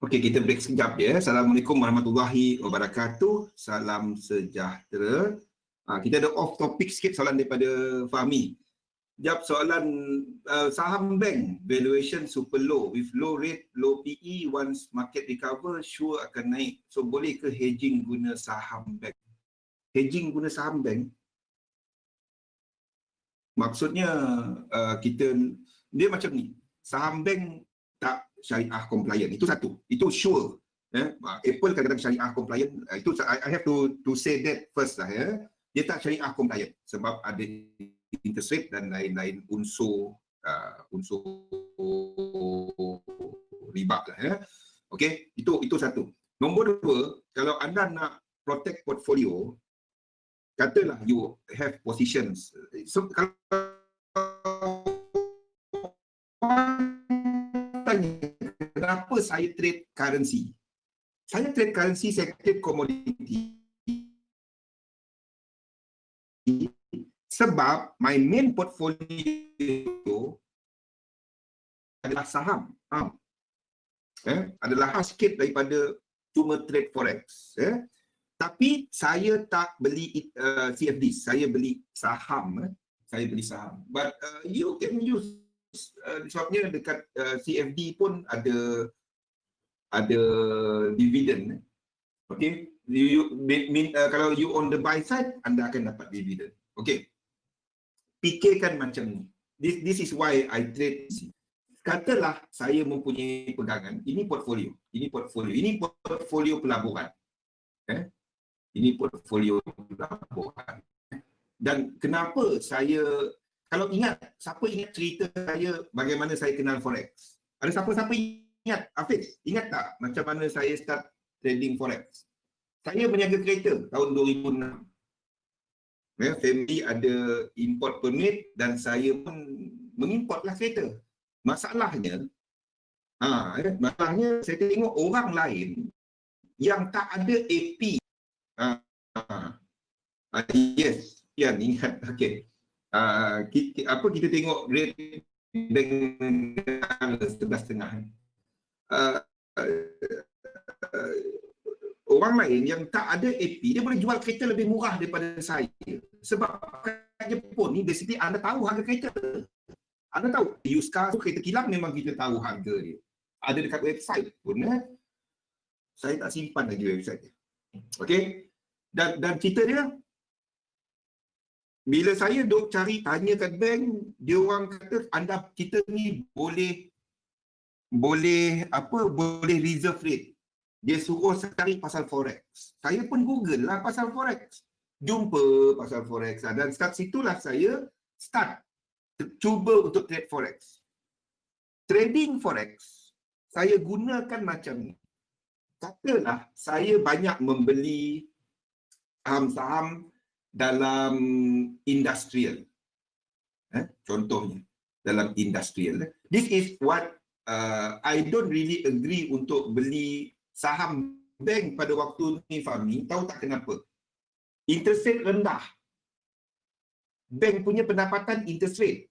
B: Okey, kita break sekejap ya. Assalamualaikum warahmatullahi wabarakatuh. Salam sejahtera. Kita ada off topic sikit soalan daripada Fahmi. Jawab soalan saham bank valuation super low with low rate, low PE, once market recover sure akan naik. So boleh ke hedging guna saham bank? Hedging guna saham bank maksudnya dia macam ni. Saham bank tak syariah compliant. Itu satu. Itu sure. Apple kadang-kadang syariah compliant. Itu I have to say that first lah ya. Dia tak syariah compliant sebab ada interest rate dan lain-lain unsur riba lah ya. Okey, itu satu. Nombor dua, kalau anda nak protect portfolio, katalah you have positions. So kalau tanya kenapa saya trade currency? Saya trade currency, saya trade commodity. Sebab my main portfolio adalah saham. Adalah sikit daripada cuma trade forex. Tapi saya tak beli CFD, saya beli saham. But you can use sebabnya dekat CFD pun ada dividen. Okay, kalau you on the buy side, anda akan dapat dividen. Okay, fikirkan macam ni. This is why I trade. Katalah saya mempunyai pegangan, ini portfolio pelaburan. Ini portfolio pelaburan. Dan kenapa saya, kalau ingat, siapa ingat cerita saya bagaimana saya kenal forex? Ada siapa-siapa ingat? Hafiz, ingat tak macam mana saya start trading forex? Saya berniaga kereta tahun 2006. Family ada import permit dan saya pun mengimportlah kereta. Masalahnya saya tengok orang lain yang tak ada AP. Yes, Pian ingat. Okey. Kita tengok rate bank negara 11.5. Orang lain yang tak ada AP, dia boleh jual kereta lebih murah daripada saya. Sebab kat Jepun ni basically anda tahu harga kereta. Anda tahu used car, kereta kilang memang kita tahu harga dia. Ada dekat website pun. Saya tak simpan lagi website dia. Okey. Dan cerita dia, bila saya duk cari tanya kat bank, dia orang kata kita ni boleh reserve rate. Dia suruh saya cari pasal forex. Saya pun Google lah pasal forex. Jumpa pasal forex. Dan start situlah saya cuba untuk trade forex. Trading forex, saya gunakan macam ni. Katalah saya banyak membeli saham-saham dalam industrial. Contohnya, dalam industrial. This is what I don't really agree untuk beli saham bank pada waktu ni, Fahmi. Tahu tak kenapa? Interest rate rendah. Bank punya pendapatan interest rate.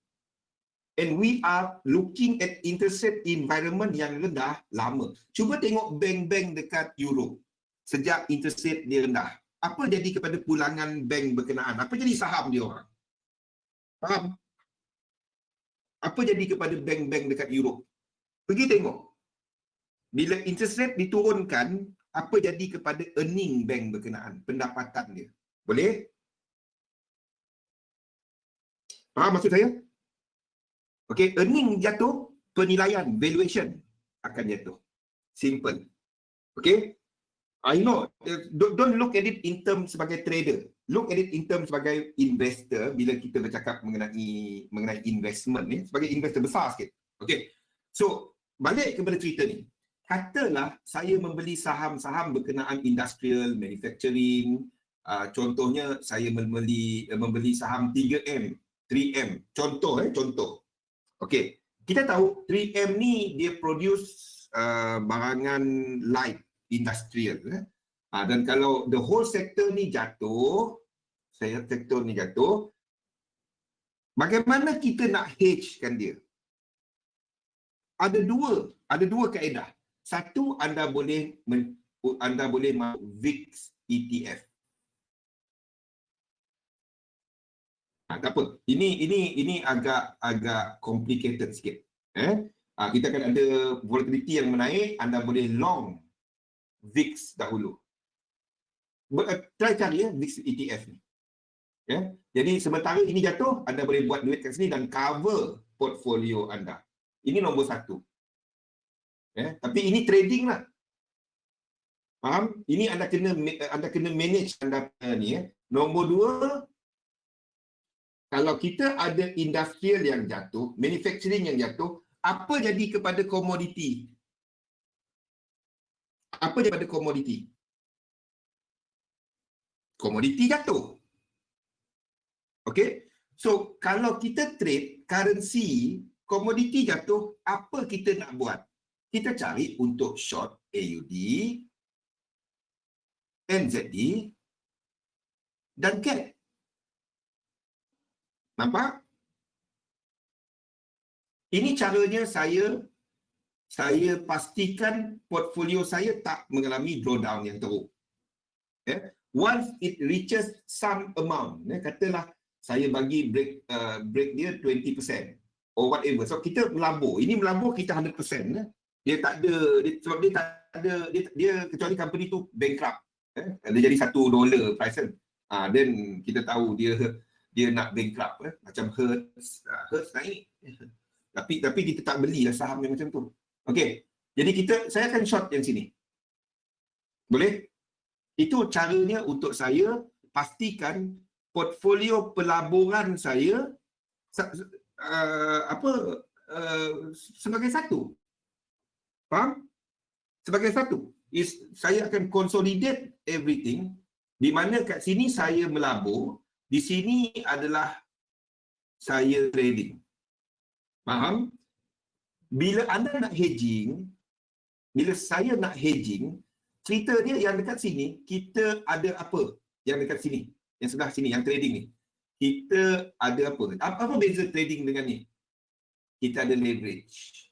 B: And we are looking at interest rate environment yang rendah lama. Cuba tengok bank-bank dekat Europe. Sejak interest rate dia rendah. Apa jadi kepada pulangan bank berkenaan? Apa jadi saham dia orang? Faham? Apa jadi kepada bank-bank dekat Europe? Pergi tengok. Bila interest rate diturunkan, apa jadi kepada earning bank berkenaan? Pendapatan dia. Boleh? Faham maksud saya? Okey, earning jatuh, penilaian, valuation akan jatuh. Simple. Okey? I know, don't look at it in terms sebagai trader. Look at it in terms sebagai investor bila kita bercakap mengenai investment ni, sebagai investor besar sikit. Okey. So, balik kepada cerita ni. Katalah saya membeli saham-saham berkenaan industrial, manufacturing. Contohnya saya membeli saham 3M, 3M. Contoh. Okey. Kita tahu 3M ni dia produce barangan light industrial. Dan kalau the whole sector ni jatuh, bagaimana kita nak hedge kan dia? Ada dua kaedah. Satu, anda boleh masuk VIX ETF. Tak apa. Ini agak complicated sikit. Kita akan ada volatility yang menaik, anda boleh long VIX dahulu. Try cari VIX ETF ni. Jadi sementara ini jatuh, anda boleh buat duit kat sini dan cover portfolio anda. Ini nombor satu. Tapi ini trading lah. Faham? Ini anda kena manage anda punya ni. Nombor dua, kalau kita ada industrial yang jatuh, manufacturing yang jatuh, apa jadi kepada komoditi? Apa jadi kepada komoditi? Komoditi jatuh. Okay? So, kalau kita trade currency, komoditi jatuh, apa kita nak buat? Kita cari untuk short AUD, NZD, dan CAD. Nampak? Ini caranya saya pastikan portfolio saya tak mengalami drawdown yang teruk. Once it reaches some amount, katalah saya bagi break dia 20% or whatever. So kita melabur. Ini melabur kita 100%. Dia tak ada, sebab dia tak ada, dia kecuali company tu bankrupt. Dia jadi $1 price. Then kita tahu dia nak bankrupt. Macam Hertz naik. Tapi kita tak belilah saham yang macam tu. Okey. Jadi saya akan short yang sini. Boleh? Itu caranya untuk saya pastikan portfolio pelaburan saya sebagai satu. Faham? Sebagai satu. Saya akan consolidate everything, di mana kat sini saya melabur, di sini adalah saya trading. Faham? Bila anda nak hedging, bila saya nak hedging, cerita dia yang dekat sini, kita ada apa? Yang dekat sini, yang sebelah sini, yang trading ni. Kita ada apa? Apa beza trading dengan ni? Kita ada leverage.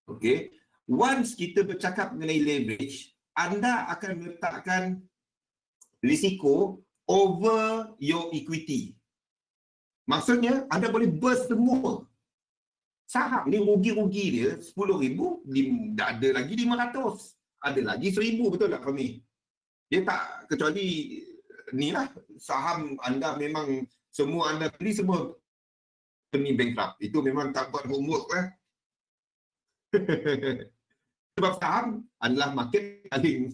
B: Okay. Once kita bercakap mengenai leverage, anda akan meletakkan risiko over your equity. Maksudnya, anda boleh burst semua. Saham ni rugi-rugi dia 10,000, dah ada lagi 500. Ada lagi 1,000, betul tak kami? Dia tak, kecuali ni lah, saham anda memang semua anda beli semua ni bankrupt. Itu memang tak buat homework lah. Sebab saham adalah market paling.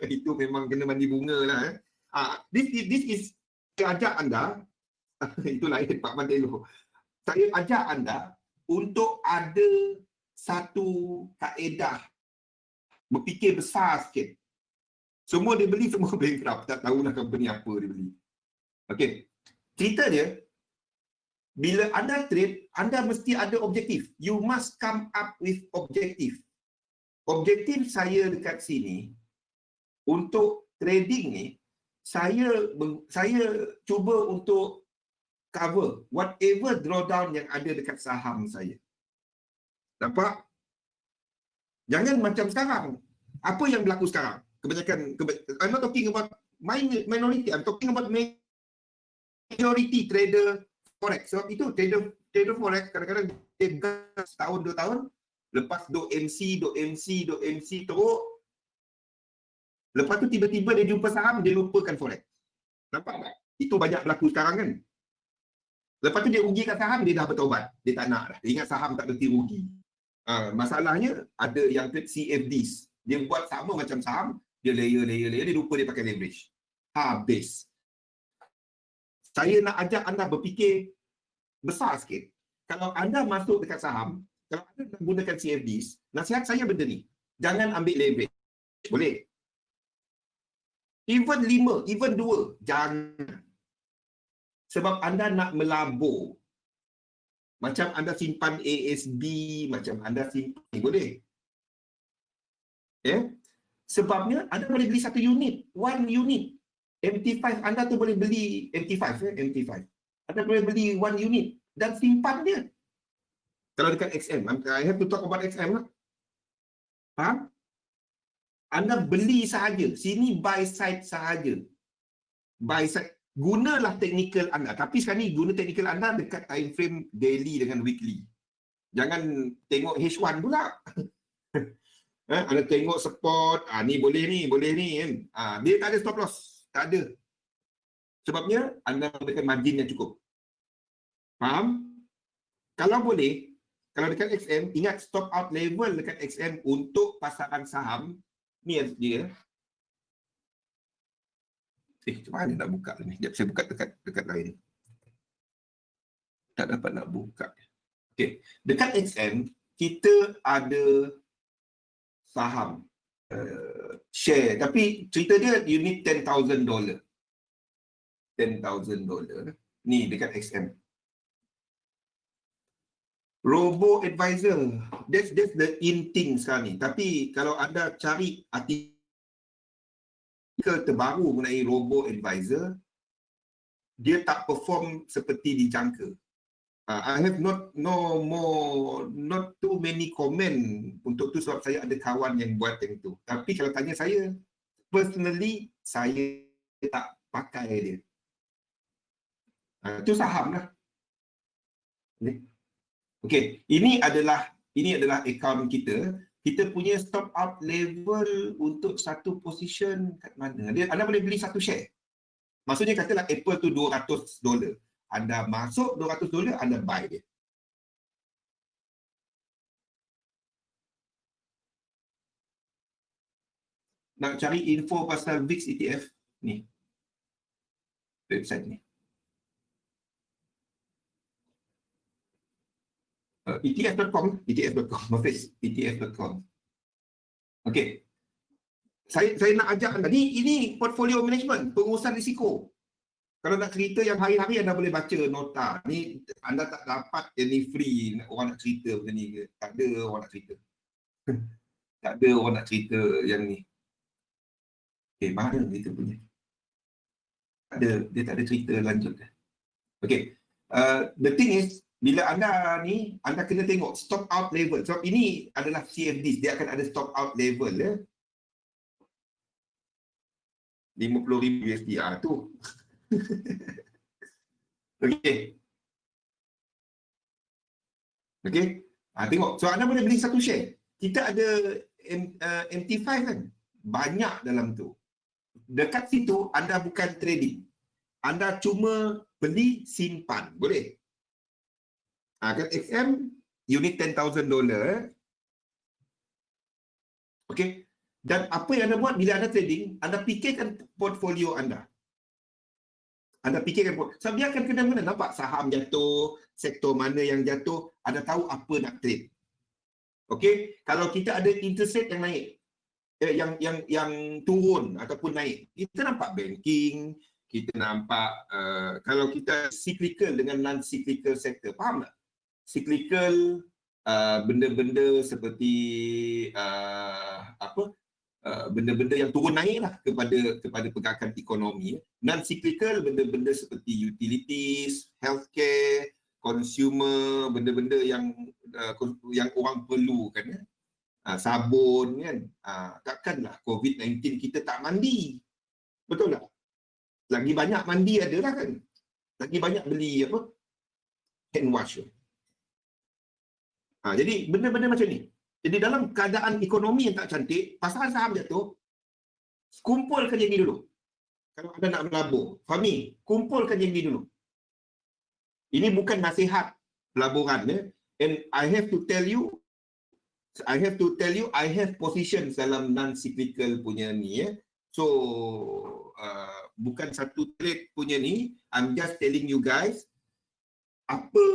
B: Itu memang kena mandi bunga lah. This is, saya ajak anda, itu lain Pak Mandelo. Saya ajak anda untuk ada satu kaedah berfikir besar sikit. Semua dia beli, semua bankrupt. Tak tahulah company apa dia beli. Okey. Cerita dia, bila anda trade, anda mesti ada objektif. You must come up with objektif. Objektif saya dekat sini, untuk trading ni, saya cuba untuk cover whatever drawdown yang ada dekat saham saya. Nampak? Jangan macam sekarang. Apa yang berlaku sekarang? Kebanyakan, I'm not talking about minority, I'm talking about majority trader forex. Sebab itu trader forex kadang-kadang dia gas tahun 2 tahun, lepas duk MC teruk, lepas tu tiba-tiba dia jumpa saham, dia lupakan forex. Nampak tak? Itu banyak berlaku sekarang kan? Lepas tu dia rugi kat saham, dia dah bertaubat. Dia tak nak dah. Dia ingat saham tak berhenti rugi. Masalahnya, ada yang CFDs. Dia buat sama macam saham, dia layer, dia lupa dia pakai leverage. Habis. Saya nak ajak anda berfikir besar sikit. Kalau anda masuk dekat saham, kalau anda nak gunakan CFDs, nasihat saya benda ni. Jangan ambil leverage. Boleh? Even 5, even 2, jangan. Sebab anda nak melabur. Macam anda simpan ASB, macam anda simpan, boleh? Sebabnya anda boleh beli satu unit, 1 unit. MT5 anda tu boleh beli MT5. Anda boleh beli 1 unit dan simpan dia. Kalau dekat XM, I have to talk about XM lah. Faham? Anda beli sahaja. Sini buy side sahaja. Buy side. Gunalah teknikal anda. Tapi sekarang ni guna teknikal anda dekat time frame daily dengan weekly. Jangan tengok H1 pula. Anda tengok support, ni boleh ni kan. Dia tak ada stop loss. Tak ada. Sebabnya anda menggunakan margin yang cukup. Faham? Kalau boleh, kalau dekat XM, ingat stop out level dekat XM untuk pasaran saham. Ni dia. Macam mana nak buka ni? Sekejap saya buka dekat lain. Tak dapat nak buka. Okay. Dekat XM, kita ada saham. Share. Tapi cerita dia, you need $10,000. $10,000. Ni dekat XM. Robo advisor, that's the in thing sekarang ni. Tapi kalau anda cari artikel terbaru mengenai robo advisor, dia tak perform seperti dijangka. I have not too many comment untuk tu sebab saya ada kawan yang buat yang tu. Tapi kalau tanya saya, personally saya tak pakai dia. Itu saham lah. Okey, ini adalah akaun kita. Kita punya stop out level untuk satu position kat mana? Anda boleh beli satu share. Maksudnya katalah Apple tu $200. Anda masuk $200, anda buy dia. Nak cari info pasal VIX ETF ni. Website ni. ETF.com, ETF.com. Okey. Saya nak ajak anda. Ini portfolio management, pengurusan risiko. Kalau nak cerita yang hari-hari anda boleh baca nota. Ni anda tak dapat any free orang nak cerita benda ni ke? Tak ada orang nak cerita. Tak ada orang nak cerita yang ni. Okey, mana kita punya? Dia tak ada cerita lanjut. Okey. The thing is, bila anda ni, anda kena tengok stop out level. Sebab ini adalah CFDs. Dia akan ada stop out level. Ya? 50,000 USD. Tu. Okey. Okey. Tengok. So, anda boleh beli satu share. Kita ada MT5 kan? Banyak dalam tu. Dekat situ, anda bukan trading. Anda cuma beli simpan. Boleh? Kat XM, you need $10,000. Okey. Dan apa yang anda buat bila anda trading, anda fikirkan portfolio anda. Anda fikirkan portfolio. Sebab dia akan kena-mena. Nampak saham jatuh, sektor mana yang jatuh, anda tahu apa nak trade. Okey. Kalau kita ada interest rate yang naik, yang turun ataupun naik, kita nampak banking, kita nampak kalau kita cyclical dengan non-cyclical sector. Faham tak? Cyclical, benda-benda seperti benda-benda yang turun naik lah kepada pergerakan ekonomi. Non-cyclical, benda-benda seperti utilities, healthcare, consumer, benda-benda yang orang perlukan. Sabun kan. Takkanlah COVID-19 kita tak mandi. Betul tak? Lagi banyak mandi adalah kan. Lagi banyak beli hand wash. Jadi benda-benda macam ni. Jadi dalam keadaan ekonomi yang tak cantik, pasaran saham jatuh, kumpulkan yang ni dulu. Kalau anda nak melabur, Fahmi, kumpulkan yang ni dulu. Ini bukan nasihat pelaburan. And I have to tell you, I have positions dalam non-cyclical punya ni. So, bukan satu trade punya ni. I'm just telling you guys, apa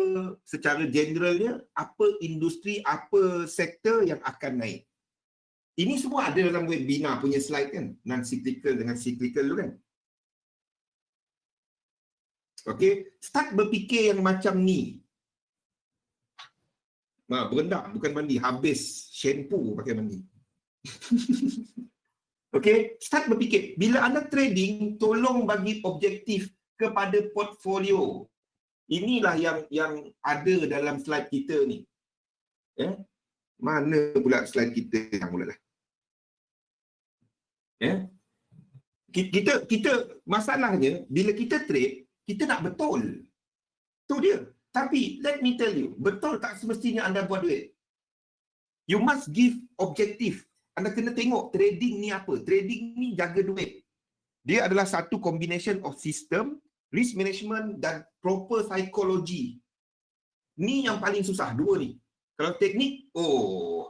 B: secara generalnya, apa industri, apa sektor yang akan naik. Ini semua ada dalam webinar punya slide kan, non-cyclical dengan cyclical tu kan. Okey, start berfikir yang macam ni. Berendak, bukan mandi, habis shampoo pakai mandi. Okey, start berfikir. Bila anda trading, tolong bagi objektif kepada portfolio. Inilah yang ada dalam slide kita ni. Mana pula slide kita yang pula lah. Kita masalahnya bila kita trade, kita nak betul. Tu dia. Tapi let me tell you, betul tak semestinya anda buat duit. You must give objektif. Anda kena tengok trading ni apa. Trading ni jaga duit. Dia adalah satu combination of system, risk management dan proper psychology. Ni yang paling susah, dua ni. Kalau teknik,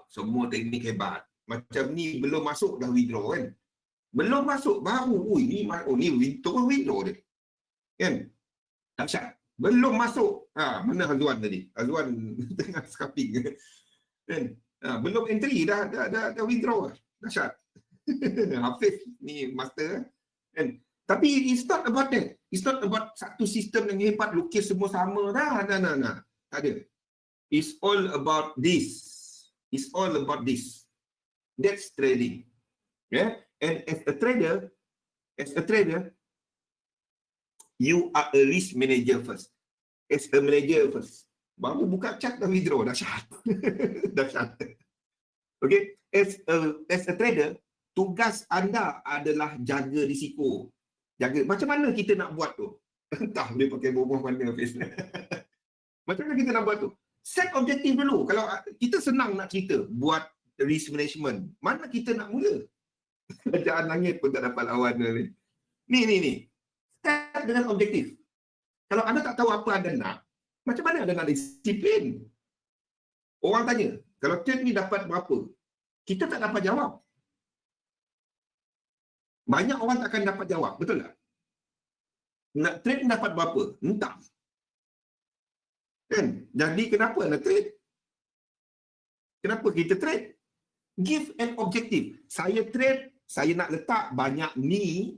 B: semua teknik hebat. Macam ni belum masuk dah withdraw kan. Belum masuk baru, ni withdraw dia. Kan? Dahsyat. Belum masuk. Mana Hazwan tadi? Hazwan tengah scalping. Kan? Belum entry dah withdraw. Dahsyat. Hafiz ni master kan. Tapi it's not about that. It's not about satu sistem yang hebat lukis semua sama dah. Nah. Tak ada. It's all about this. It's all about this. That's trading. Yeah? And as a trader, you are a risk manager first. As a manager first. Baru buka chart dah withdraw. Dahsyat. Dahsyat. Okay. As a trader, tugas anda adalah jaga risiko. Jaga. Macam mana kita nak buat tu? Entah boleh pakai bomoh mana. Macam mana kita nak buat tu? Set objektif dulu. Kalau kita senang nak cerita, buat risk management. Mana kita nak mula? Kerajaan langit pun tak dapat lawan ni. Ni. Start dengan objektif. Kalau anda tak tahu apa anda nak, macam mana anda nak disiplin? Orang tanya, kalau trade ni dapat berapa? Kita tak dapat jawab. Banyak orang takkan dapat jawab, betul tak? Nak trade dapat berapa? Entah. Kan? Jadi kenapa nak trade? Kenapa kita trade? Give an objective. Saya trade, saya nak letak banyak ni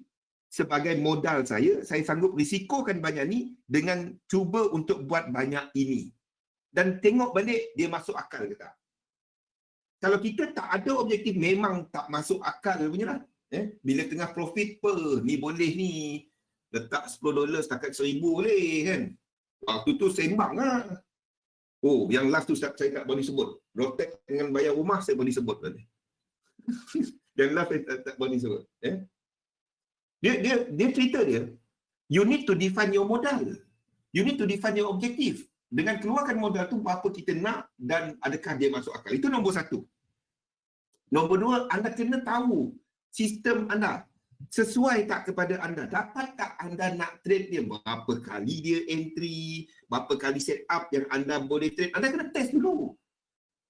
B: sebagai modal saya sanggup risikokan banyak ni dengan cuba untuk buat banyak ini. Dan tengok balik dia masuk akal ke tak. Kalau kita tak ada objektif, memang tak masuk akal punya lah. Bila tengah profit ni boleh ni. Letak $10 setakat $1,000 boleh kan. Waktu tu sembang lah. Yang last tu saya tak boleh sebut. Rotek dengan bayar rumah saya boleh sebut tadi. Yang last saya tak boleh sebut. Dia cerita dia, you need to define your modal. You need to define your objective. Dengan keluarkan modal tu, berapa kita nak dan adakah dia masuk akal. Itu nombor satu. Nombor dua, anda kena tahu sistem anda. Sesuai tak kepada anda? Dapat tak anda nak trade dia? Berapa kali dia entry? Berapa kali set up yang anda boleh trade? Anda kena test dulu.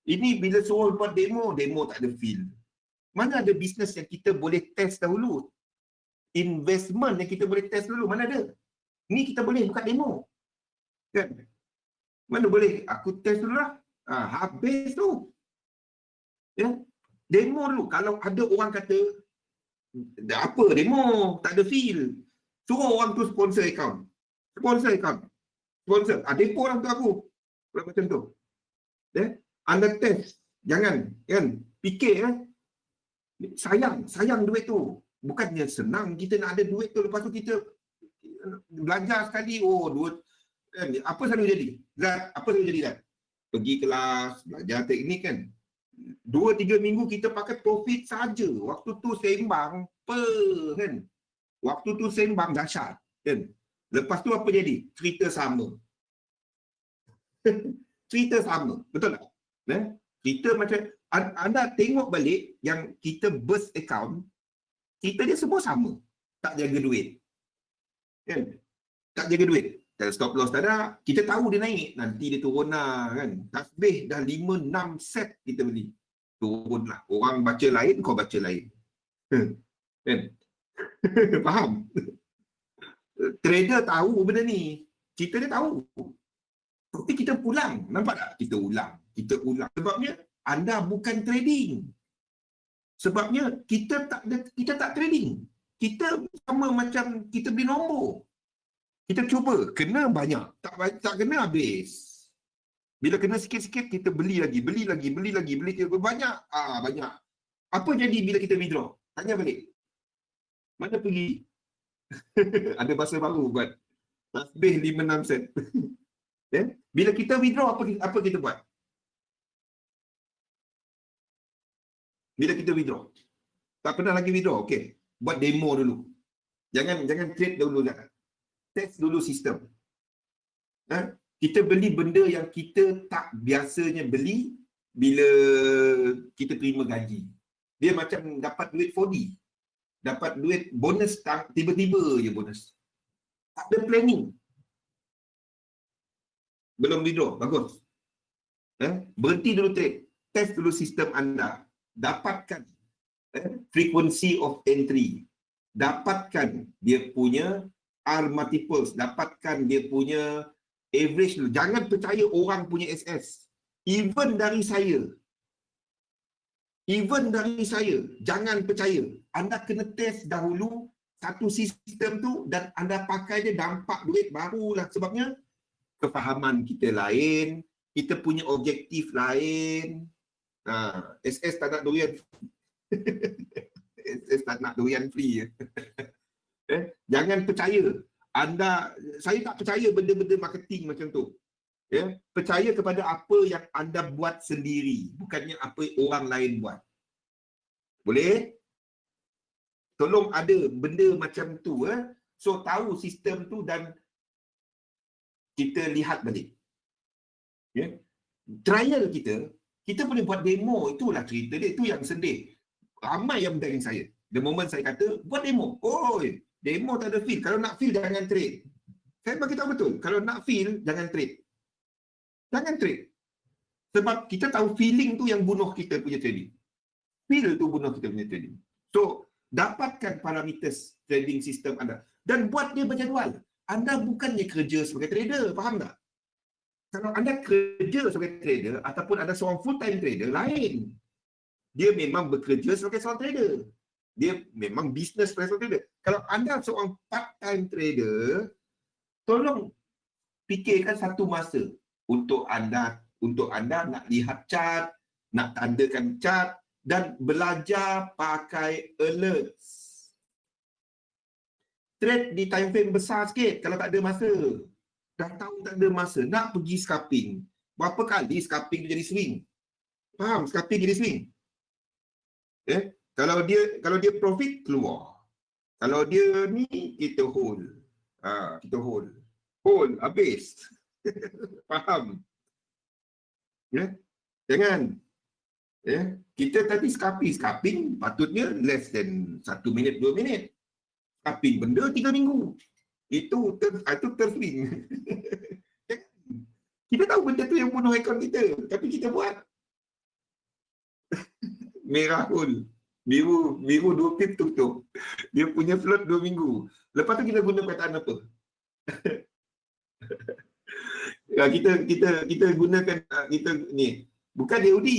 B: Ini bila suruh buat demo tak ada feel. Mana ada bisnes yang kita boleh test dahulu? Investment yang kita boleh test dulu, mana ada? Ni kita boleh buka demo. Kan? Mana boleh? Aku test dulu lah. Habis tu. Ya? Demo dulu. Kalau ada orang kata, apa demo? Tak ada feel. Suruh orang tu sponsor account. Sponsor. Depo orang tu aku. Kalau macam tu. Ya? Anda test. Jangan. Kan? Fikir. Sayang duit tu. Bukannya senang kita nak ada duit tu, lepas tu kita belajar sekali, apa selalu jadi? Apa selalu jadi kan? Pergi kelas, belajar teknik kan. 2-3 minggu kita pakai profit saja. Waktu tu sembang, kan? Waktu tu sembang dahsyat, kan? Lepas tu apa jadi? Cerita sama. Cerita sama, betul tak? Cerita macam, anda tengok balik yang kita burst account, kita dia semua sama. Tak jaga duit. Kan? Tak jaga duit. Dan stop loss tak ada. Kita tahu dia naik. Nanti dia turun lah. Kan? Tasbih dah 5-6 set kita beli. Turun lah. Orang baca lain, kau baca lain. Kan? Faham? Trader tahu benda ni. Kita dia tahu. Tapi kita pulang. Nampak tak? Kita ulang. Sebabnya anda bukan trading. Sebabnya kita tak trading. Kita sama macam kita beli nombor. Kita cuba, kena banyak. Tak kena habis. Bila kena sikit-sikit, kita beli lagi. Beli banyak. Banyak. Apa jadi bila kita withdraw? Tanya balik. Mana pergi? Ada bahasa baru buat. Tasbih 5-6 sen. Bila kita withdraw, apa kita buat? Bila kita withdraw. Tak pernah lagi withdraw. Okey. Buat demo dulu. Jangan trade dulu. Test dulu sistem. Kita beli benda yang kita tak biasanya beli bila kita terima gaji. Dia macam dapat duit 4D. Dapat duit bonus, tiba-tiba je bonus. Tak ada planning. Belum withdraw. Bagus. Berhenti dulu trade. Test dulu sistem anda. Dapatkan frequency of entry. Dapatkan dia punya R multiples. Dapatkan dia punya average dulu. Jangan percaya orang punya SS. Even dari saya, jangan percaya. Anda kena test dahulu satu sistem tu dan anda pakai dia, dampak duit barulah. Sebabnya kefahaman kita lain, kita punya objektif lain. SS tak nak durian. SS tak nak durian free. Jangan percaya. Saya tak percaya benda-benda marketing macam tu. Percaya kepada apa yang anda buat sendiri, bukannya apa orang lain buat. Boleh? Tolong ada benda macam tu. So tahu sistem tu dan kita lihat balik. Trial kita boleh buat demo. Itulah cerita dia. Itu yang sedih. Ramai yang berdagang saya. The moment saya kata, buat demo. Demo tak ada feel. Kalau nak feel, jangan trade. Saya bagi tahu betul. Kalau nak feel, jangan trade. Jangan trade. Sebab kita tahu feeling tu yang bunuh kita punya trading. Feel tu bunuh kita punya trading. So, dapatkan parameters trading sistem anda. Dan buat dia berjadual. Anda bukannya kerja sebagai trader. Faham tak? Kalau anda kerja sebagai trader ataupun anda seorang full-time trader, lain. Dia memang bekerja sebagai seorang trader. Dia memang bisnes sebagai seorang trader. Kalau anda seorang part-time trader, tolong fikirkan satu masa untuk anda nak lihat chart, nak tandakan chart dan belajar pakai alerts. Trade di time frame besar sikit kalau tak ada masa. Dah tahu tak ada masa, nak pergi scalping. Berapa kali scalping jadi swing? Faham? Scalping jadi swing. Kalau dia profit, keluar. Kalau dia ni, kita hold. Kita hold. Hold, habis. Faham? Jangan. Kita tadi scalping patutnya less than 1 minit, 2 minit. Scalping benda 3 minggu. Itu terswing. Kita tahu benda tu yang bunuh akaun kita. Tapi kita buat. Merah hold. Biru 2 pip tutup. Dia punya float 2 minggu. Lepas tu kita guna perkataan apa? Kita gunakan kita ni. Bukan DOD.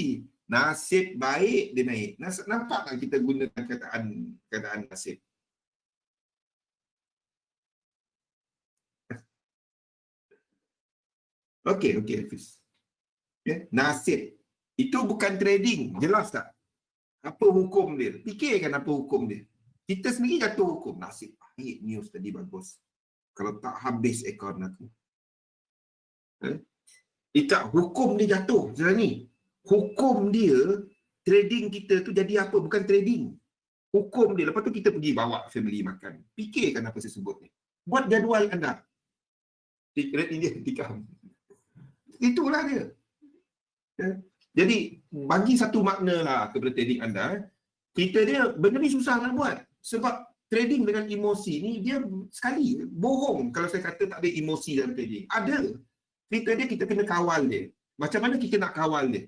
B: Nasib baik dia naik. Nampak tak kita gunakan kataan nasib? Okey, Hafiz. Nasib. Itu bukan trading. Jelas tak? Apa hukum dia? Fikirkan apa hukum dia. Kita sendiri jatuh hukum. Nasib baik news tadi bagus. Kalau tak habis akaun aku. Itu hukum dia jatuh. Macam ni. Hukum dia, trading kita tu jadi apa? Bukan trading. Hukum dia. Lepas tu kita pergi bawa family makan. Fikirkan apa saya sebut ni. Buat jadual anda. Red Indian tikam. Itulah dia. Jadi, bagi satu makna lah kepada trading anda, kita dia benda ni susah nak buat. Sebab trading dengan emosi ni, dia sekali bohong kalau saya kata tak ada emosi dalam trading. Ada. Cerita dia, kita kena kawal dia. Macam mana kita nak kawal dia?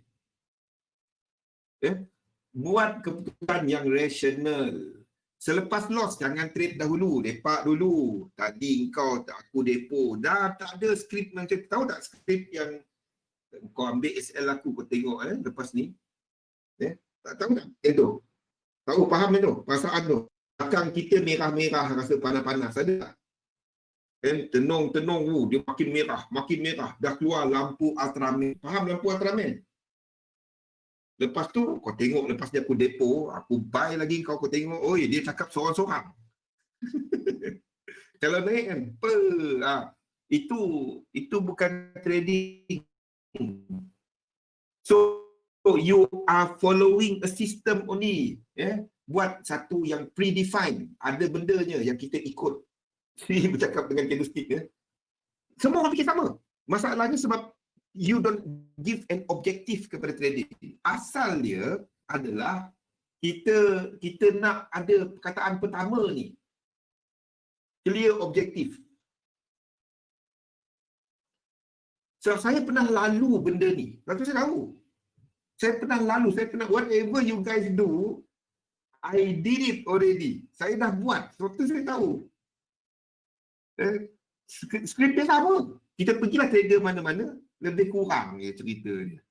B: Buat keputusan yang rasional. Selepas loss, jangan trade dahulu. Lepak dulu. Tadi kau, aku depo. Dah tak ada skrip macam, tahu tak skrip yang kau ambil SL aku, kau tengok lepas ni. Tak tahu tak? Itu. Tahu, faham itu? Perasaan tu. Belakang kita merah-merah, rasa panas-panas. Ada tak? Tenung-tenung, dia makin merah. Dah keluar lampu Ultraman. Faham lampu Ultraman? Lepas tu, kau tengok lepas dia aku depo, aku buy lagi kau tengok, oi, dia cakap seorang-seorang. Kalau naik kan, itu bukan trading. So, So you are following a system only. Buat satu yang predefined. Ada bendanya yang kita ikut. Si bercakap dengan candlestick. Semua orang fikir sama. Masalahnya sebab you don't give an objective kepada trading. Asal dia adalah kita nak ada perkataan pertama ni. Clear objektif. So, saya pernah lalu benda ni. Lepas tu saya tahu. Saya pernah whatever you guys do, I did it already. Saya dah buat. So, tu saya tahu. Skrip dia sama. Kita pergilah trader mana-mana, lebih kurang je cerita dia.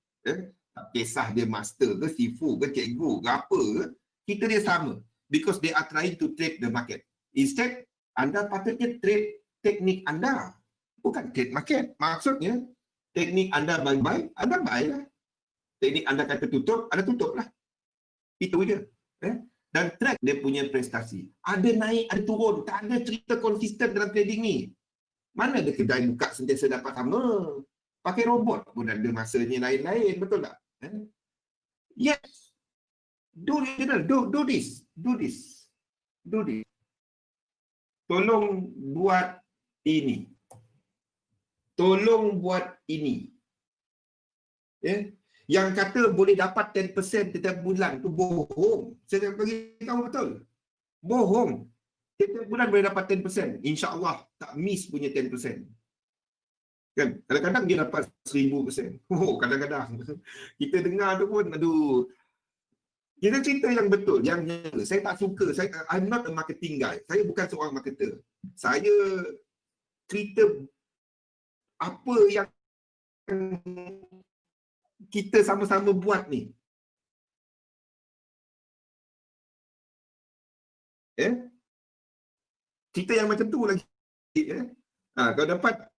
B: Tak kisah dia master ke, sifu ke, cikgu ke apa ke, kita dia sama. Because they are trying to trade the market. Instead, anda patutnya trade teknik anda. Bukan trade market. Maksudnya, teknik anda buy, anda buy lah. Teknik anda kata tutup, anda tutup lah. Itu je. Dan track dia punya prestasi. Ada naik, ada turun. Tak ada cerita konsisten dalam trading ni. Mana ada kedai buka sentiasa dapat sama. Pakai robot pun ada masanya lain-lain. Betul tak? Yes. Do this. Tolong buat ini. Yang kata boleh dapat 10% setiap bulan tu bohong. Saya bagi tahu betul. Bohong. Setiap bulan boleh dapat 10%. InsyaAllah tak miss punya 10%. Kan? Kadang-kadang dia dapat 1000%. Kadang-kadang. Kita dengar tu pun, aduh. Kita cerita yang betul. Yang saya tak suka. I'm not a marketing guy. Saya bukan seorang marketer. Saya cerita apa yang kita sama-sama buat ni. Cerita yang macam tu lagi. Kalau dapat,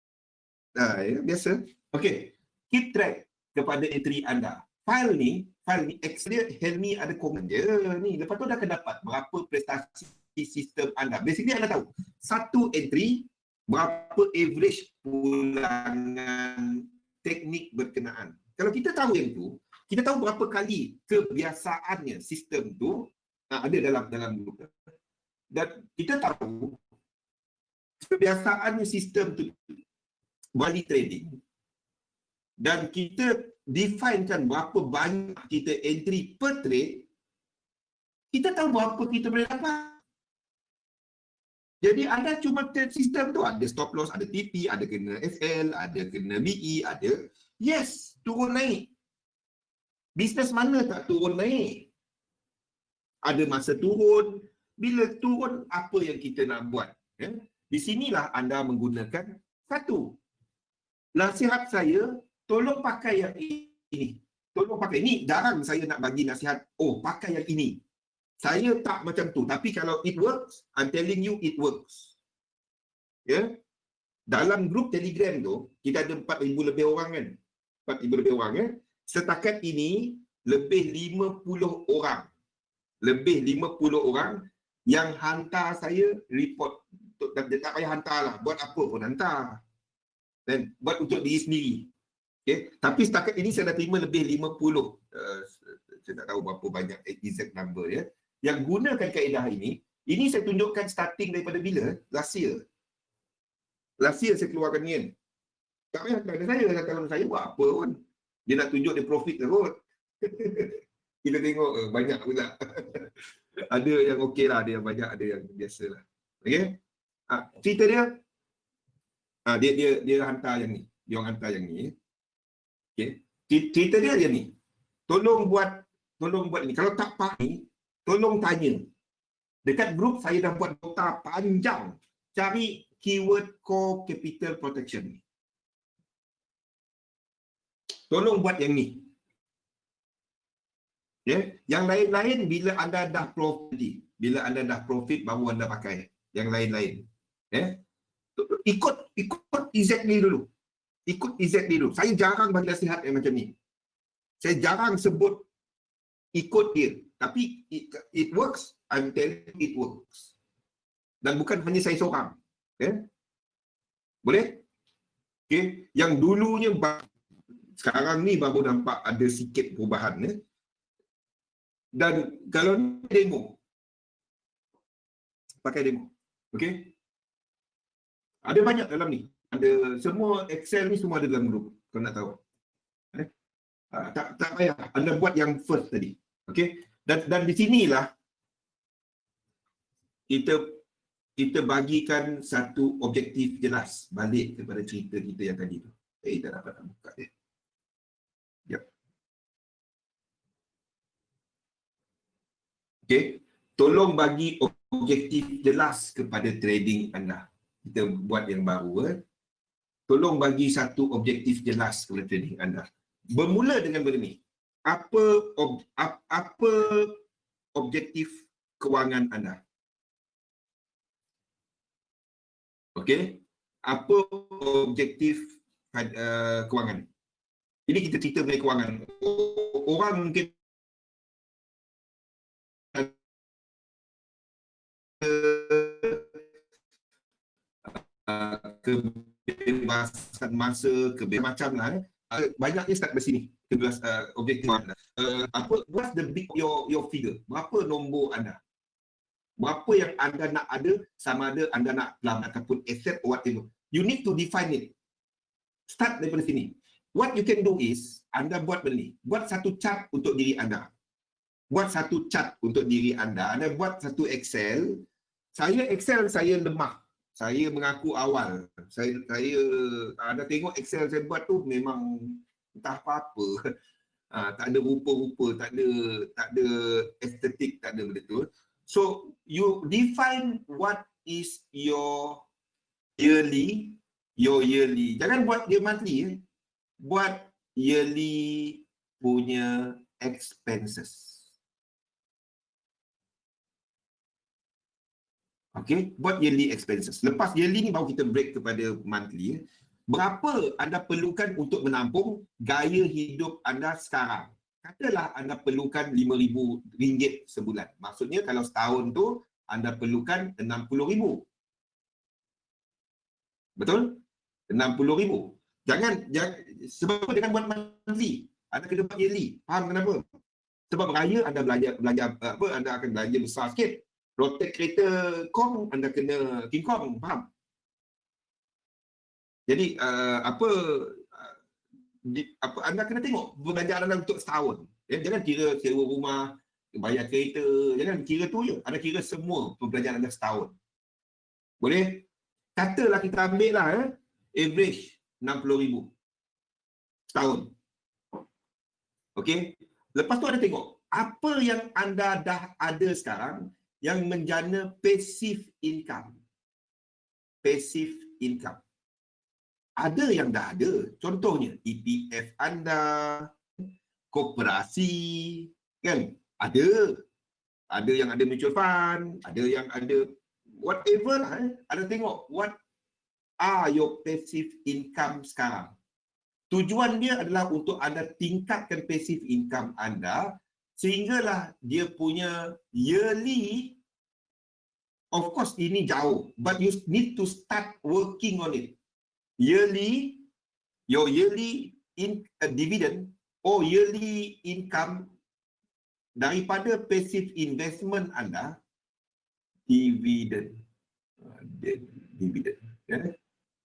B: biasa. Okay. Keep track kepada entry anda. File ni, actually Helmi ada komen je ni. Lepas tu dah akan dapat berapa prestasi sistem anda. Basically anda tahu, satu entry, berapa average pulangan teknik berkenaan. Kalau kita tahu yang tu, kita tahu berapa kali kebiasaannya sistem tu ada dalam grup. Dan kita tahu kebiasaannya sistem tu balik trading. Dan kita definekan berapa banyak kita entry per trade, kita tahu berapa kita boleh dapat. Jadi anda cuma trade sistem tu, ada stop loss, ada TP, ada kena FL, ada kena BE, ada yes, turun naik. Bisnes mana tak turun naik? Ada masa turun. Bila turun, apa yang kita nak buat? Di sinilah anda menggunakan satu. Nasihat saya, tolong pakai yang ini. Tolong pakai. Ini jarang saya nak bagi nasihat, pakai yang ini. Saya tak macam tu. Tapi kalau it works, I'm telling you it works. Dalam grup Telegram tu, kita ada 4,000 lebih orang kan? 4,000 lebih orang. Setakat ini, lebih 50 orang. Lebih 50 orang yang hantar saya report. Tak payah hantar lah. Buat apa pun hantar. Dan buat untuk diri sendiri. Tapi setakat ini saya dah terima lebih 50. Saya tak tahu berapa banyak exact number ya. Yang gunakan kaedah ini saya tunjukkan starting daripada bila? Last year. Last year saya keluarkan ni kan. Tak payah hantar saya. Hantar saya buat apa pun. Dia nak tunjuk dia profit terus. Kita tengok banyak pula. Ada yang okey lah, ada yang banyak, ada yang biasa lah. Okay? Cerita dia, dia hantar yang ni. Dia orang hantar yang ni. Okay? Cerita dia ni. Tolong buat ni. Kalau tak faham, tolong tanya. Dekat grup saya dah buat nota panjang. Cari keyword core capital protection. Tolong buat yang ni. Yang lain-lain bila anda dah profit. Bila anda dah profit baru anda pakai. Yang lain-lain. Ikut exactly dulu. Ikut exactly dulu. Saya jarang bagi nasihat yang macam ni. Saya jarang sebut ikut dia. Tapi it works. I'm telling you it works. Dan bukan hanya saya seorang. Boleh? Yang dulunya Sekarang ni baru nampak ada sikit perubahan. Dan kalau demo, pakai demo. Okey? Ada banyak dalam ni. Ada semua Excel ni semua ada dalam grup. Kau nak tahu. Tak payah. Anda buat yang first tadi. Okey? Dan di sinilah kita bagikan satu objektif jelas balik kepada cerita kita yang tadi tu. Tak dapat nak buka dia. Yep. Okey, tolong bagi objektif jelas kepada trading anda. Kita buat yang baru. Tolong bagi satu objektif jelas kepada trading anda. Bermula dengan benda ni. Apa objektif kewangan anda? Okey, apa objektif kewangan? Ini kita cerita mengenai kewangan. Orang mungkin kebebasan masa, kebebasan macam lah. Banyaknya start dari sini. Objektif anda. What's the big your figure? Berapa nombor anda? Berapa yang anda nak ada, sama ada anda nak pelan ataupun asset or whatever. You need to define it. Start daripada sini. What you can do is, anda buat benda ni. Buat satu chart untuk diri anda. Buat satu chart untuk diri anda. Anda buat satu Excel. Excel saya lemah. Saya mengaku awal. Anda tengok Excel saya buat tu memang entah apa-apa. Tak ada rupa-rupa, tak ada estetik, tak ada benda tu. So, you define what is your yearly. Jangan buat dia monthly. Buat yearly punya expenses. Okay, buat yearly expenses. Lepas yearly ni baru kita break kepada monthly. Berapa anda perlukan untuk menampung gaya hidup anda sekarang? Katalah anda perlukan RM5,000 sebulan. Maksudnya kalau setahun tu anda perlukan RM60,000. Betul? RM60,000. Jangan sebab jangan buat monthly. Anda kena buat yearly. Faham kenapa? Sebab raya anda belanja anda akan belanja besar sikit. Rotate kereta Kong, anda kena King Kong, faham? Jadi anda kena tengok belanjaan anda untuk setahun. Jangan kira sewa rumah, bayar kereta, jangan kira tu je. Anda kira semua perbelanjaan anda setahun. Boleh? Katalah kita ambil lah average RM60,000 setahun. Okey? Lepas tu anda tengok apa yang anda dah ada sekarang yang menjana passive income. Passive income. Ada yang dah ada. Contohnya EPF anda, koperasi, kan? Ada. Ada yang ada mutual fund, ada yang ada whatever lah. Anda tengok what are your passive income sekarang. Tujuan dia adalah untuk anda tingkatkan passive income anda sehinggalah dia punya yearly, of course ini jauh, but you need to start working on it. Yearly, your yearly dividend or yearly income daripada passive investment anda, dividend.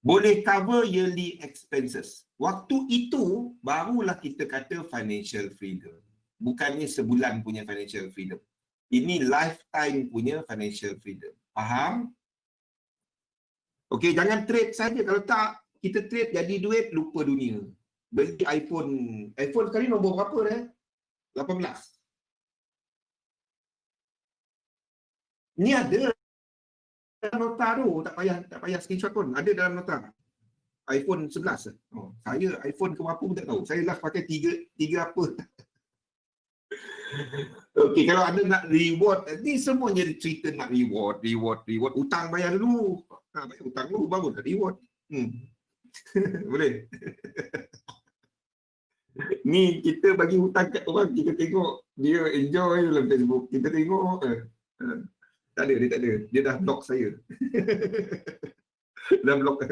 B: Boleh cover yearly expenses. Waktu itu barulah kita kata financial freedom. Bukannya sebulan punya financial freedom. Ini lifetime punya financial freedom. Faham? Okey, jangan trade saja. Kalau tak, kita trade jadi duit, lupa dunia. Beli iPhone. iPhone sekali nombor berapa dah? 18. Ni ada dalam nota tu. Tak payah screenshot pun. Ada dalam nota. iPhone 11. Saya iPhone ke berapa pun tak tahu. Saya last pakai 3 apa. Okey, kalau anda nak reward, ni semuanya cerita nak reward. Hutang bayar dulu. Bayar hutang dulu, baru nak reward. Boleh? Ni kita bagi hutang kat orang, kita tengok dia enjoy dalam Facebook. Kita tengok, tak ada, dia tak ada. Dia dah block saya. Dah block.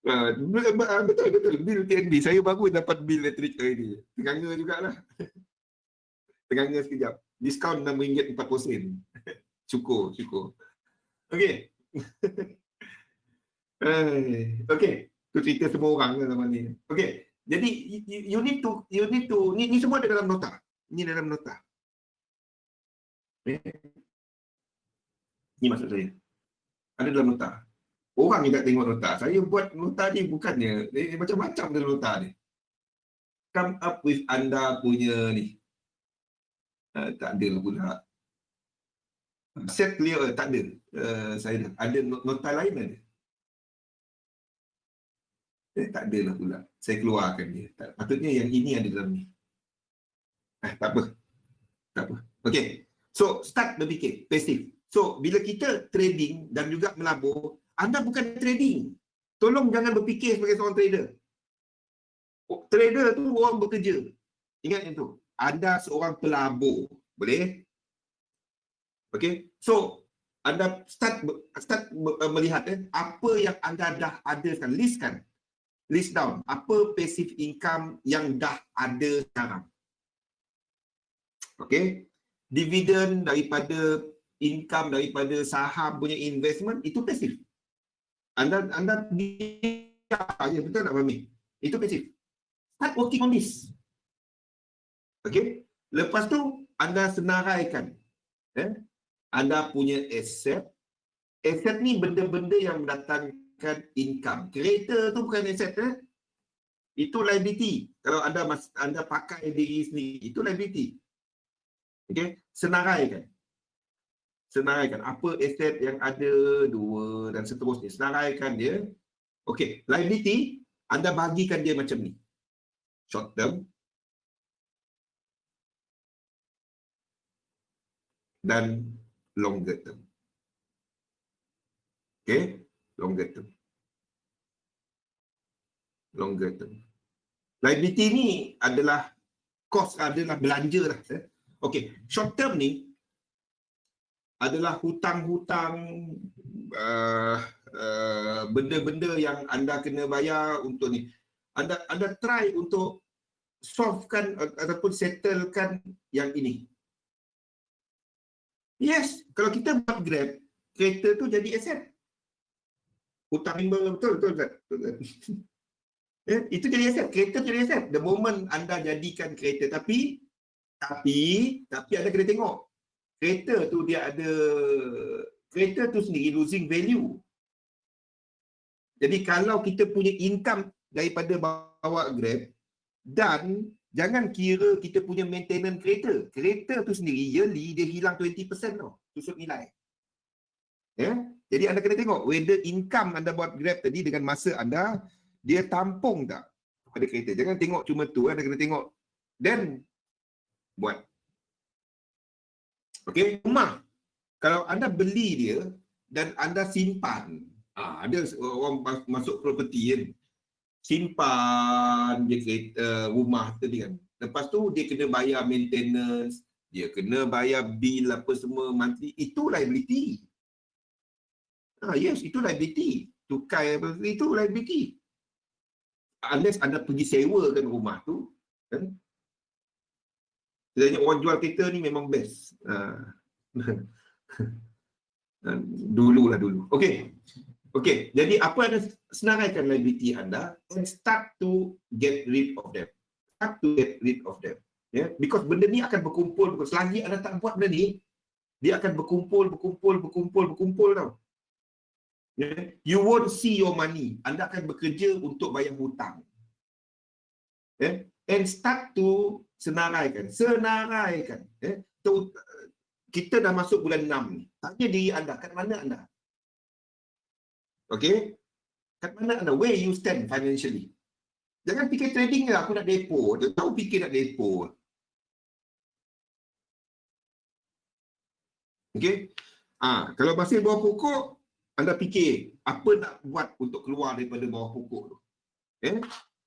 B: Betul. Bil TNB. Saya baru dapat bil elektrik hari ni. Terganga jugalah. Terganga sekejap. Diskaun RM6.40. Syukur. Okey. Okey. Tu cerita semua orang lah zaman ni. Okey. Jadi you need to ni semua ada dalam nota. Ini dalam nota. Ni maksud saya. Ada dalam nota. Orang yang tak tengok nota. Saya buat nota ni bukannya macam-macam dalam nota ni. Come up with anda punya ni. Tak ada pula. Set clear tak ada. Saya ada nota lain ada. Tak ada lah pula. Saya keluarkan dia. Patutnya yang ini ada dalam ni. Tak apa. Okey. So, start berfikir. Pasif. So, bila kita trading dan juga melabur, anda bukan trading. Tolong jangan berfikir sebagai seorang trader. Trader tu orang bekerja. Ingat yang tu. Anda seorang pelabur. Boleh? Okey. So, anda start melihat apa yang anda dah ada sekarang. List down. Apa passive income yang dah ada sekarang. Okey. Dividen daripada income daripada saham punya investment itu pasif. Anda ya betul tak Fahmi? Itu pasif. Start working on this. Okey. Lepas tu anda senaraikan anda punya aset. Aset ni benda-benda yang mendatangkan income. Kereta tu bukan aset itu liability. Kalau anda pakai diri sendiri, itu liability. Okey, senaraikan apa aset yang ada, 2 dan seterusnya. Senaraikan dia. Okey, liability anda bagikan dia macam ni. Short term dan longer term. Okey, longer term. Liability ni adalah cost, adalah belanja lah. Okey, short term ni adalah hutang-hutang, benda-benda yang anda kena bayar untuk ni. Anda try untuk solvekan ataupun settlekan yang ini. Yes, kalau kita buat Grab, kereta tu jadi aset. Hutang member betul. Itu jadi aset, kereta jadi aset. The moment anda jadikan kereta, tapi anda kena tengok. Kereta tu sendiri losing value. Jadi kalau kita punya income daripada bawa Grab, dan jangan kira kita punya maintenance kereta. Kereta tu sendiri yearly dia hilang 20% tau, susut nilai. Jadi anda kena tengok whether income anda buat Grab tadi dengan masa anda, dia tampung tak pada kereta. Jangan tengok cuma tu, anda kena tengok then buat. Okey, rumah. Kalau anda beli dia dan anda simpan, ada orang masuk property kan, simpan dia kereta, rumah tadi kan. Lepas tu dia kena bayar maintenance, dia kena bayar bil apa semua monthly, itu liability. Yes, itu liability. Tukai apa itu liability. Unless anda pergi sewakan rumah tu, kan? Sebenarnya orang jual kereta ni memang best. Dulu. Okey, jadi apa anda senaraikan liability anda and start to get rid of them. Because benda ni akan berkumpul. Selagi anda tak buat benda ni, dia akan berkumpul tau. You won't see your money. Anda akan bekerja untuk bayar hutang. And start to senaraikan. Kita dah masuk bulan 6 ni. Tanya diri anda, kat mana anda? Okey? Kat mana anda? Where you stand financially? Jangan fikir trading lah, aku nak depo. Dia tahu fikir nak depo. Okey? Kalau masih bawah pokok, anda fikir apa nak buat untuk keluar daripada bawah pokok tu.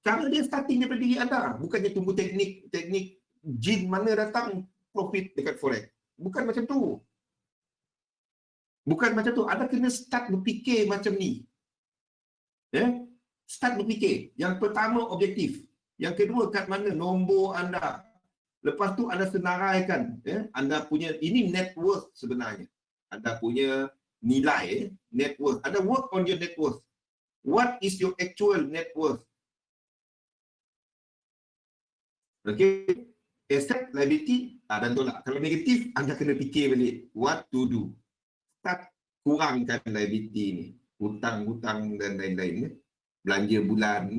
B: Cara dia starting daripada diri anda. Bukannya tunggu teknik jin mana datang profit dekat forex. Bukan macam tu. Anda kena start berfikir macam ni. start berfikir. Yang pertama objektif. Yang kedua kat mana nombor anda. Lepas tu anda senaraikan anda punya ini net worth sebenarnya. Anda punya nilai net worth. Anda work on your net worth. What is your actual net worth? Okay. Asset, liability, dan tolak. Kalau negatif, anda kena fikir balik what to do. Start kurangkan liability ni. Hutang-hutang dan lain-lain. Belanja bulan.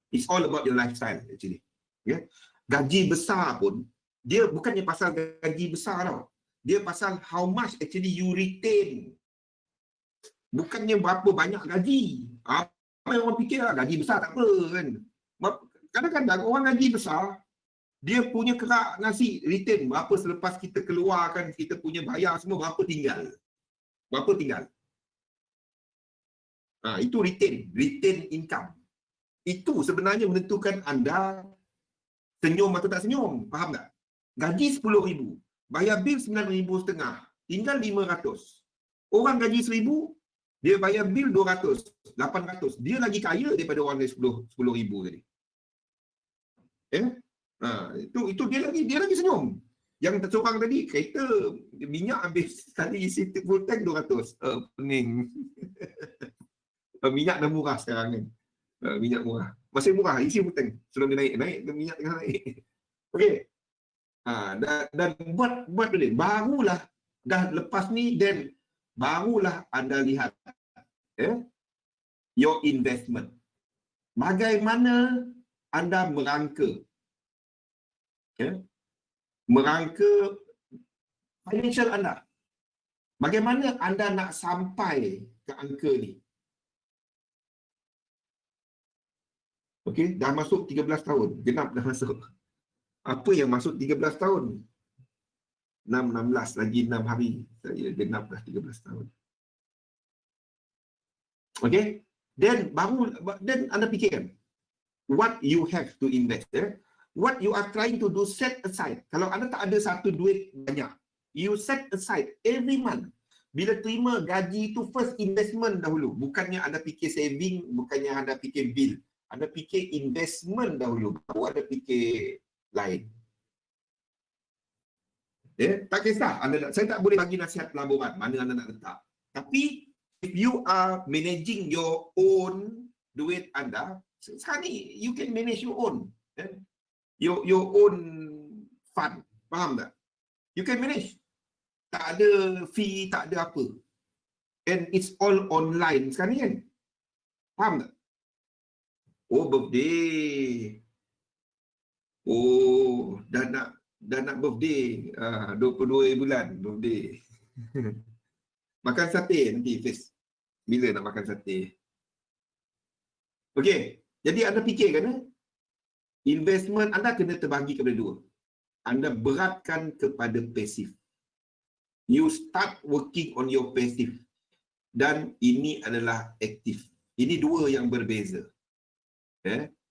B: It's all about your lifestyle actually. Yeah. Gaji besar pun, dia bukannya pasal gaji besar tau. Dia pasal how much actually you retain. Bukannya berapa banyak gaji. Apa yang orang fikir lah, gaji besar tak apa kan. Kadang-kadang orang gaji besar, dia punya kerak nasi retain berapa selepas kita keluarkan, kita punya bayar semua, berapa tinggal. Berapa tinggal. Itu retain income. Itu sebenarnya menentukan anda senyum atau tak senyum. Faham tak? Gaji RM10,000, bayar bil RM9,500, tinggal RM500. Orang gaji RM1,000, dia bayar bil RM200, RM800. Dia lagi kaya daripada orang yang RM10,000 tadi. Itu dia lagi senyum. Yang seorang tadi kereta minyak habis sekali isi full tank RM200. Pening. Minyak dah murah sekarang kan. Minyak murah. Masih murah isi full tank. Sebelum dia naik minyak tengah naik. Okey. Dan buat boleh. Barulah dah lepas ni dan barulah anda lihat your investment. Bagaimana anda merangka merangka financial anda. Bagaimana anda nak sampai ke angka ni? Okey, dah masuk 13 tahun. Genap dah masuk. Apa yang masuk 13 tahun? 16 lagi 6 hari. Saya genap dah 13 tahun. Okey? Dan anda fikirkan what you have to invest. What you are trying to do, set aside. Kalau anda tak ada satu duit banyak, you set aside every month. Bila terima gaji itu first investment dahulu. Bukannya anda fikir saving, bukannya anda fikir bill. Anda fikir investment dahulu, baru anda fikir lain. Tak kisah. Saya tak boleh bagi nasihat pelaburan mana anda nak letak. Tapi if you are managing your own duit anda, sekarang ni you can manage your own. Your own fund. Faham tak? You can manage. Tak ada fee, tak ada apa. And it's all online sekarang ni kan. Faham tak? Oh, birthday. Oh, dah nak birthday. 22 bulan birthday. Makan sate nanti, Fiz. Bila nak makan sate? Okey. Jadi anda fikirkan investment anda kena terbagi kepada dua. Anda beratkan kepada pasif. You start working on your passive. Dan ini adalah aktif. Ini dua yang berbeza.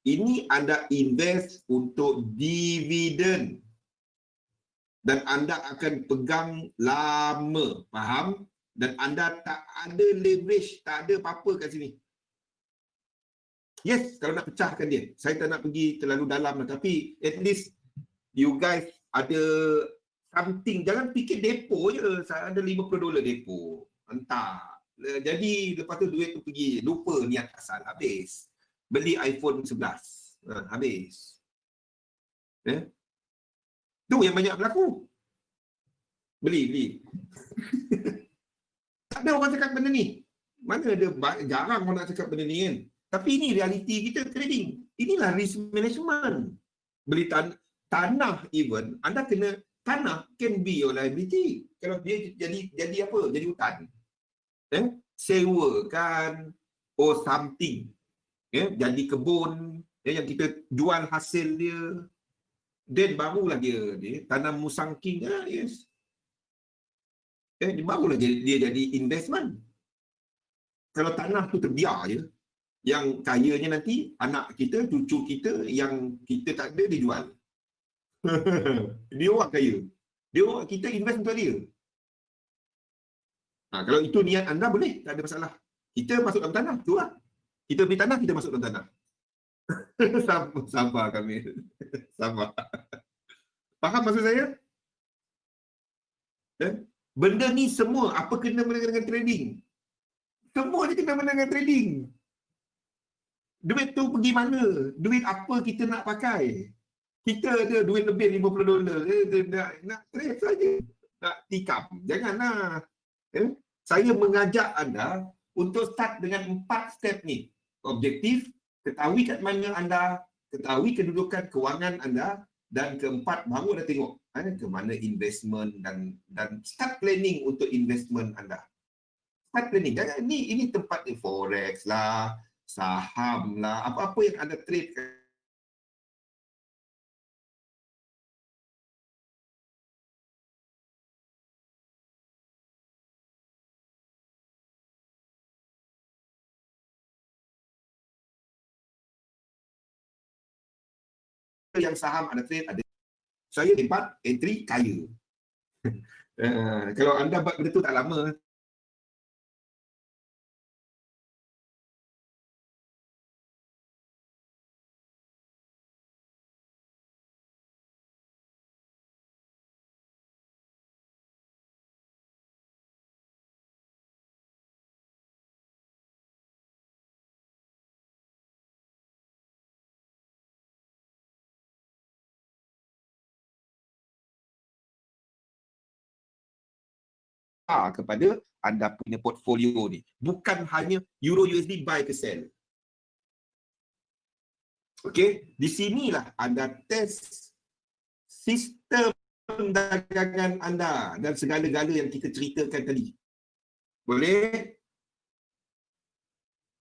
B: Ini anda invest untuk dividen. Dan anda akan pegang lama. Faham? Dan anda tak ada leverage, tak ada apa-apa kat sini. Yes, kalau nak pecahkan dia. Saya tak nak pergi terlalu dalam, tapi at least you guys ada something. Jangan fikir depo je. Saya ada $50 depo. Entah. Jadi lepas tu duit tu pergi. Lupa niat asal. Habis. Beli iPhone 11. Habis. Tu yang banyak berlaku. Beli. Tak ada orang cakap benda ni. Mana ada, jarang orang nak cakap benda ni kan. Tapi ini realiti kita trading. Inilah risk management. Beli tanah even, anda kena, tanah can be your liability. Kalau dia jadi apa? Jadi hutan. Sewakan or something. Jadi kebun yang kita jual hasil dia. Then barulah dia tanam musangking. Yes. Barulah dia jadi investment. Kalau tanah tu terbiar je, yang kayanya nanti anak kita, cucu kita, yang kita tak ada, dia jual. Dia orang kaya. Kita invest untuk dia. Kalau itu niat anda, boleh, tak ada masalah. Kita masuk dalam tanah, tu lah. Kita beli tanah, kita masuk dalam tanah. Sabar kami. Sabar. Faham maksud saya? Benda ni semua apa kena dengan trading? Semua ni kena dengan trading. Duit tu pergi mana? Duit apa kita nak pakai? Kita ada duit lebih $50. Nak trade saja. Nak tikam. Janganlah. Saya mengajak anda untuk start dengan 4 step ni. Objektif, ketahui kat mana anda, ketahui kedudukan kewangan anda, dan keempat, baru anda tengok ke mana investment dan start planning untuk investment anda. Start planning. Jangan ini tempat forex lah, saham lah, apa-apa yang anda trade yang saham anda trade ada. Saya hebat, entry kaya. Kalau anda buat benda tu tak lama, kepada anda punya portfolio ni. Bukan hanya Euro USD buy ke sell. Okey, di sinilah anda test sistem dagangan anda dan segala-gala yang kita ceritakan tadi. Boleh?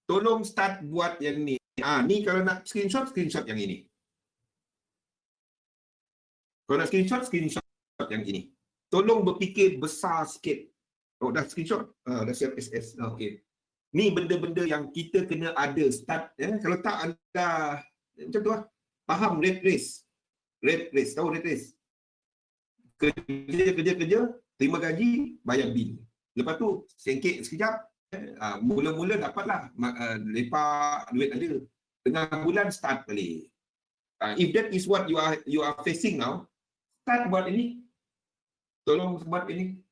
B: Tolong start buat yang ni. Ni kalau nak screenshot yang ini. Kalau nak screenshot yang ini. Tolong berfikir besar sikit. Oh, dah screenshot? Dah siap SS. Okey. Ni benda-benda yang kita kena ada start. Kalau tak anda macam tu lah. Faham red race? Red race. Tahu red race? Kerja, terima gaji, bayar bil. Lepas tu, sengkit sekejap, mula-mula dapatlah lepak duit ada. Tengah bulan start balik. If that is what you are facing now, start buat ini. Tolong buat ini.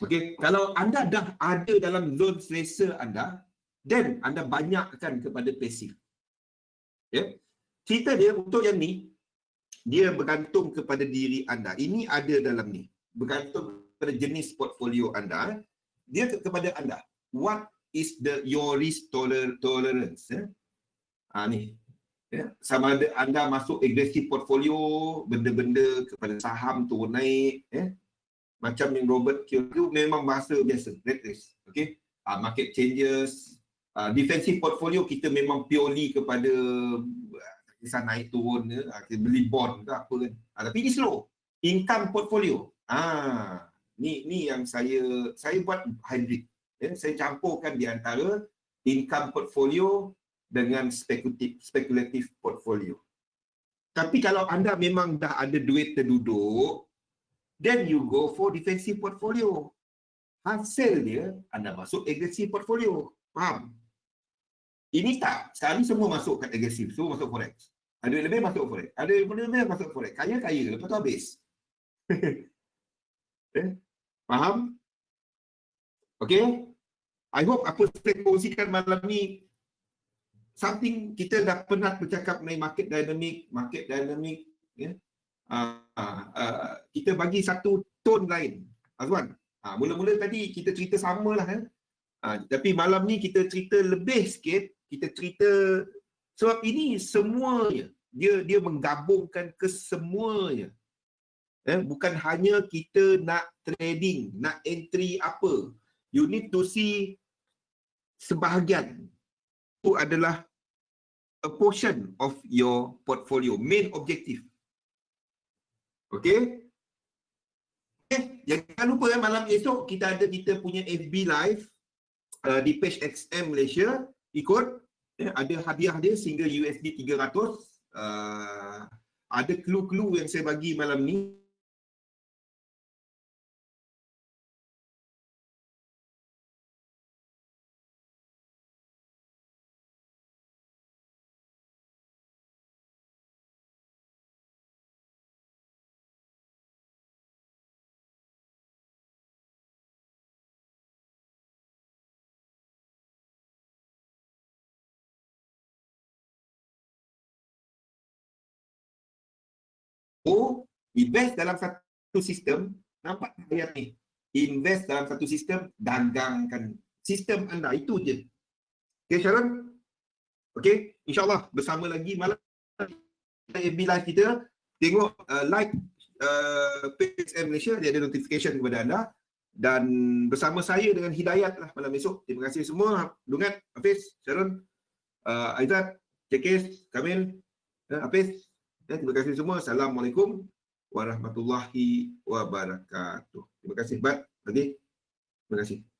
B: Okey, kalau anda dah ada dalam zone selesa anda, then anda banyakkan kepada pasif. Ya. Cerita dia untuk yang ni, dia bergantung kepada diri anda. Ini ada dalam ni. Bergantung pada jenis portfolio anda. Dia kepada anda. What is your risk tolerance? Ni. Ya. Sama ada anda masuk agresif portfolio, benda-benda kepada saham turun naik. Macam yang Robert Kiyosaki memang bahasa biasa. Red race. Okay? Market changes. Defensive portfolio kita memang purely kepada kisah naik turun ke, kita beli bond ke apa kan. Tapi ini slow. Income portfolio. Ni yang saya buat hybrid. Saya campurkan di antara income portfolio dengan spekulatif portfolio. Tapi kalau anda memang dah ada duit terduduk, then you go for defensive portfolio. Hasil dia, anda masuk aggressive portfolio. Faham? Ini tak. Sekarang ni semua masuk kat aggressive. Semua masuk forex. Ada duit lebih masuk forex. Ada duit lebih masuk forex. Kaya. Lepas tu habis. Faham? Okay? I hope apa saya kongsikan malam ni something kita dah pernah bercakap mengenai market dynamic. Kita bagi satu tone lain. Azwan, mula-mula tadi kita cerita samalah. Tapi malam ni kita cerita lebih sikit. Kita cerita sebab ini semuanya dia menggabungkan kesemuanya. Bukan hanya kita nak trading, nak entry apa. You need to see sebahagian itu adalah a portion of your portfolio, main objective. Okay? Jangan lupa malam esok kita punya FB live di page XM Malaysia. Ikut, ada hadiah dia sehingga USD 300. Ada clue-clue yang saya bagi malam ni. invest dalam satu sistem, nampak ayat ni. Invest dalam satu sistem, dagangkan sistem anda. Itu je. Okay, Sharon? Okay, insyaAllah bersama lagi malam FB Live kita. Tengok like PXM Malaysia, dia ada notification kepada anda. Dan bersama saya dengan Hidayat lah malam esok. Terima kasih semua. Lungat, Hafiz, Sharon, Aizat, Cekis, Kamil, Hafiz. Terima kasih semua. Assalamualaikum warahmatullahi wabarakatuh. Terima kasih, Bat. Terima kasih.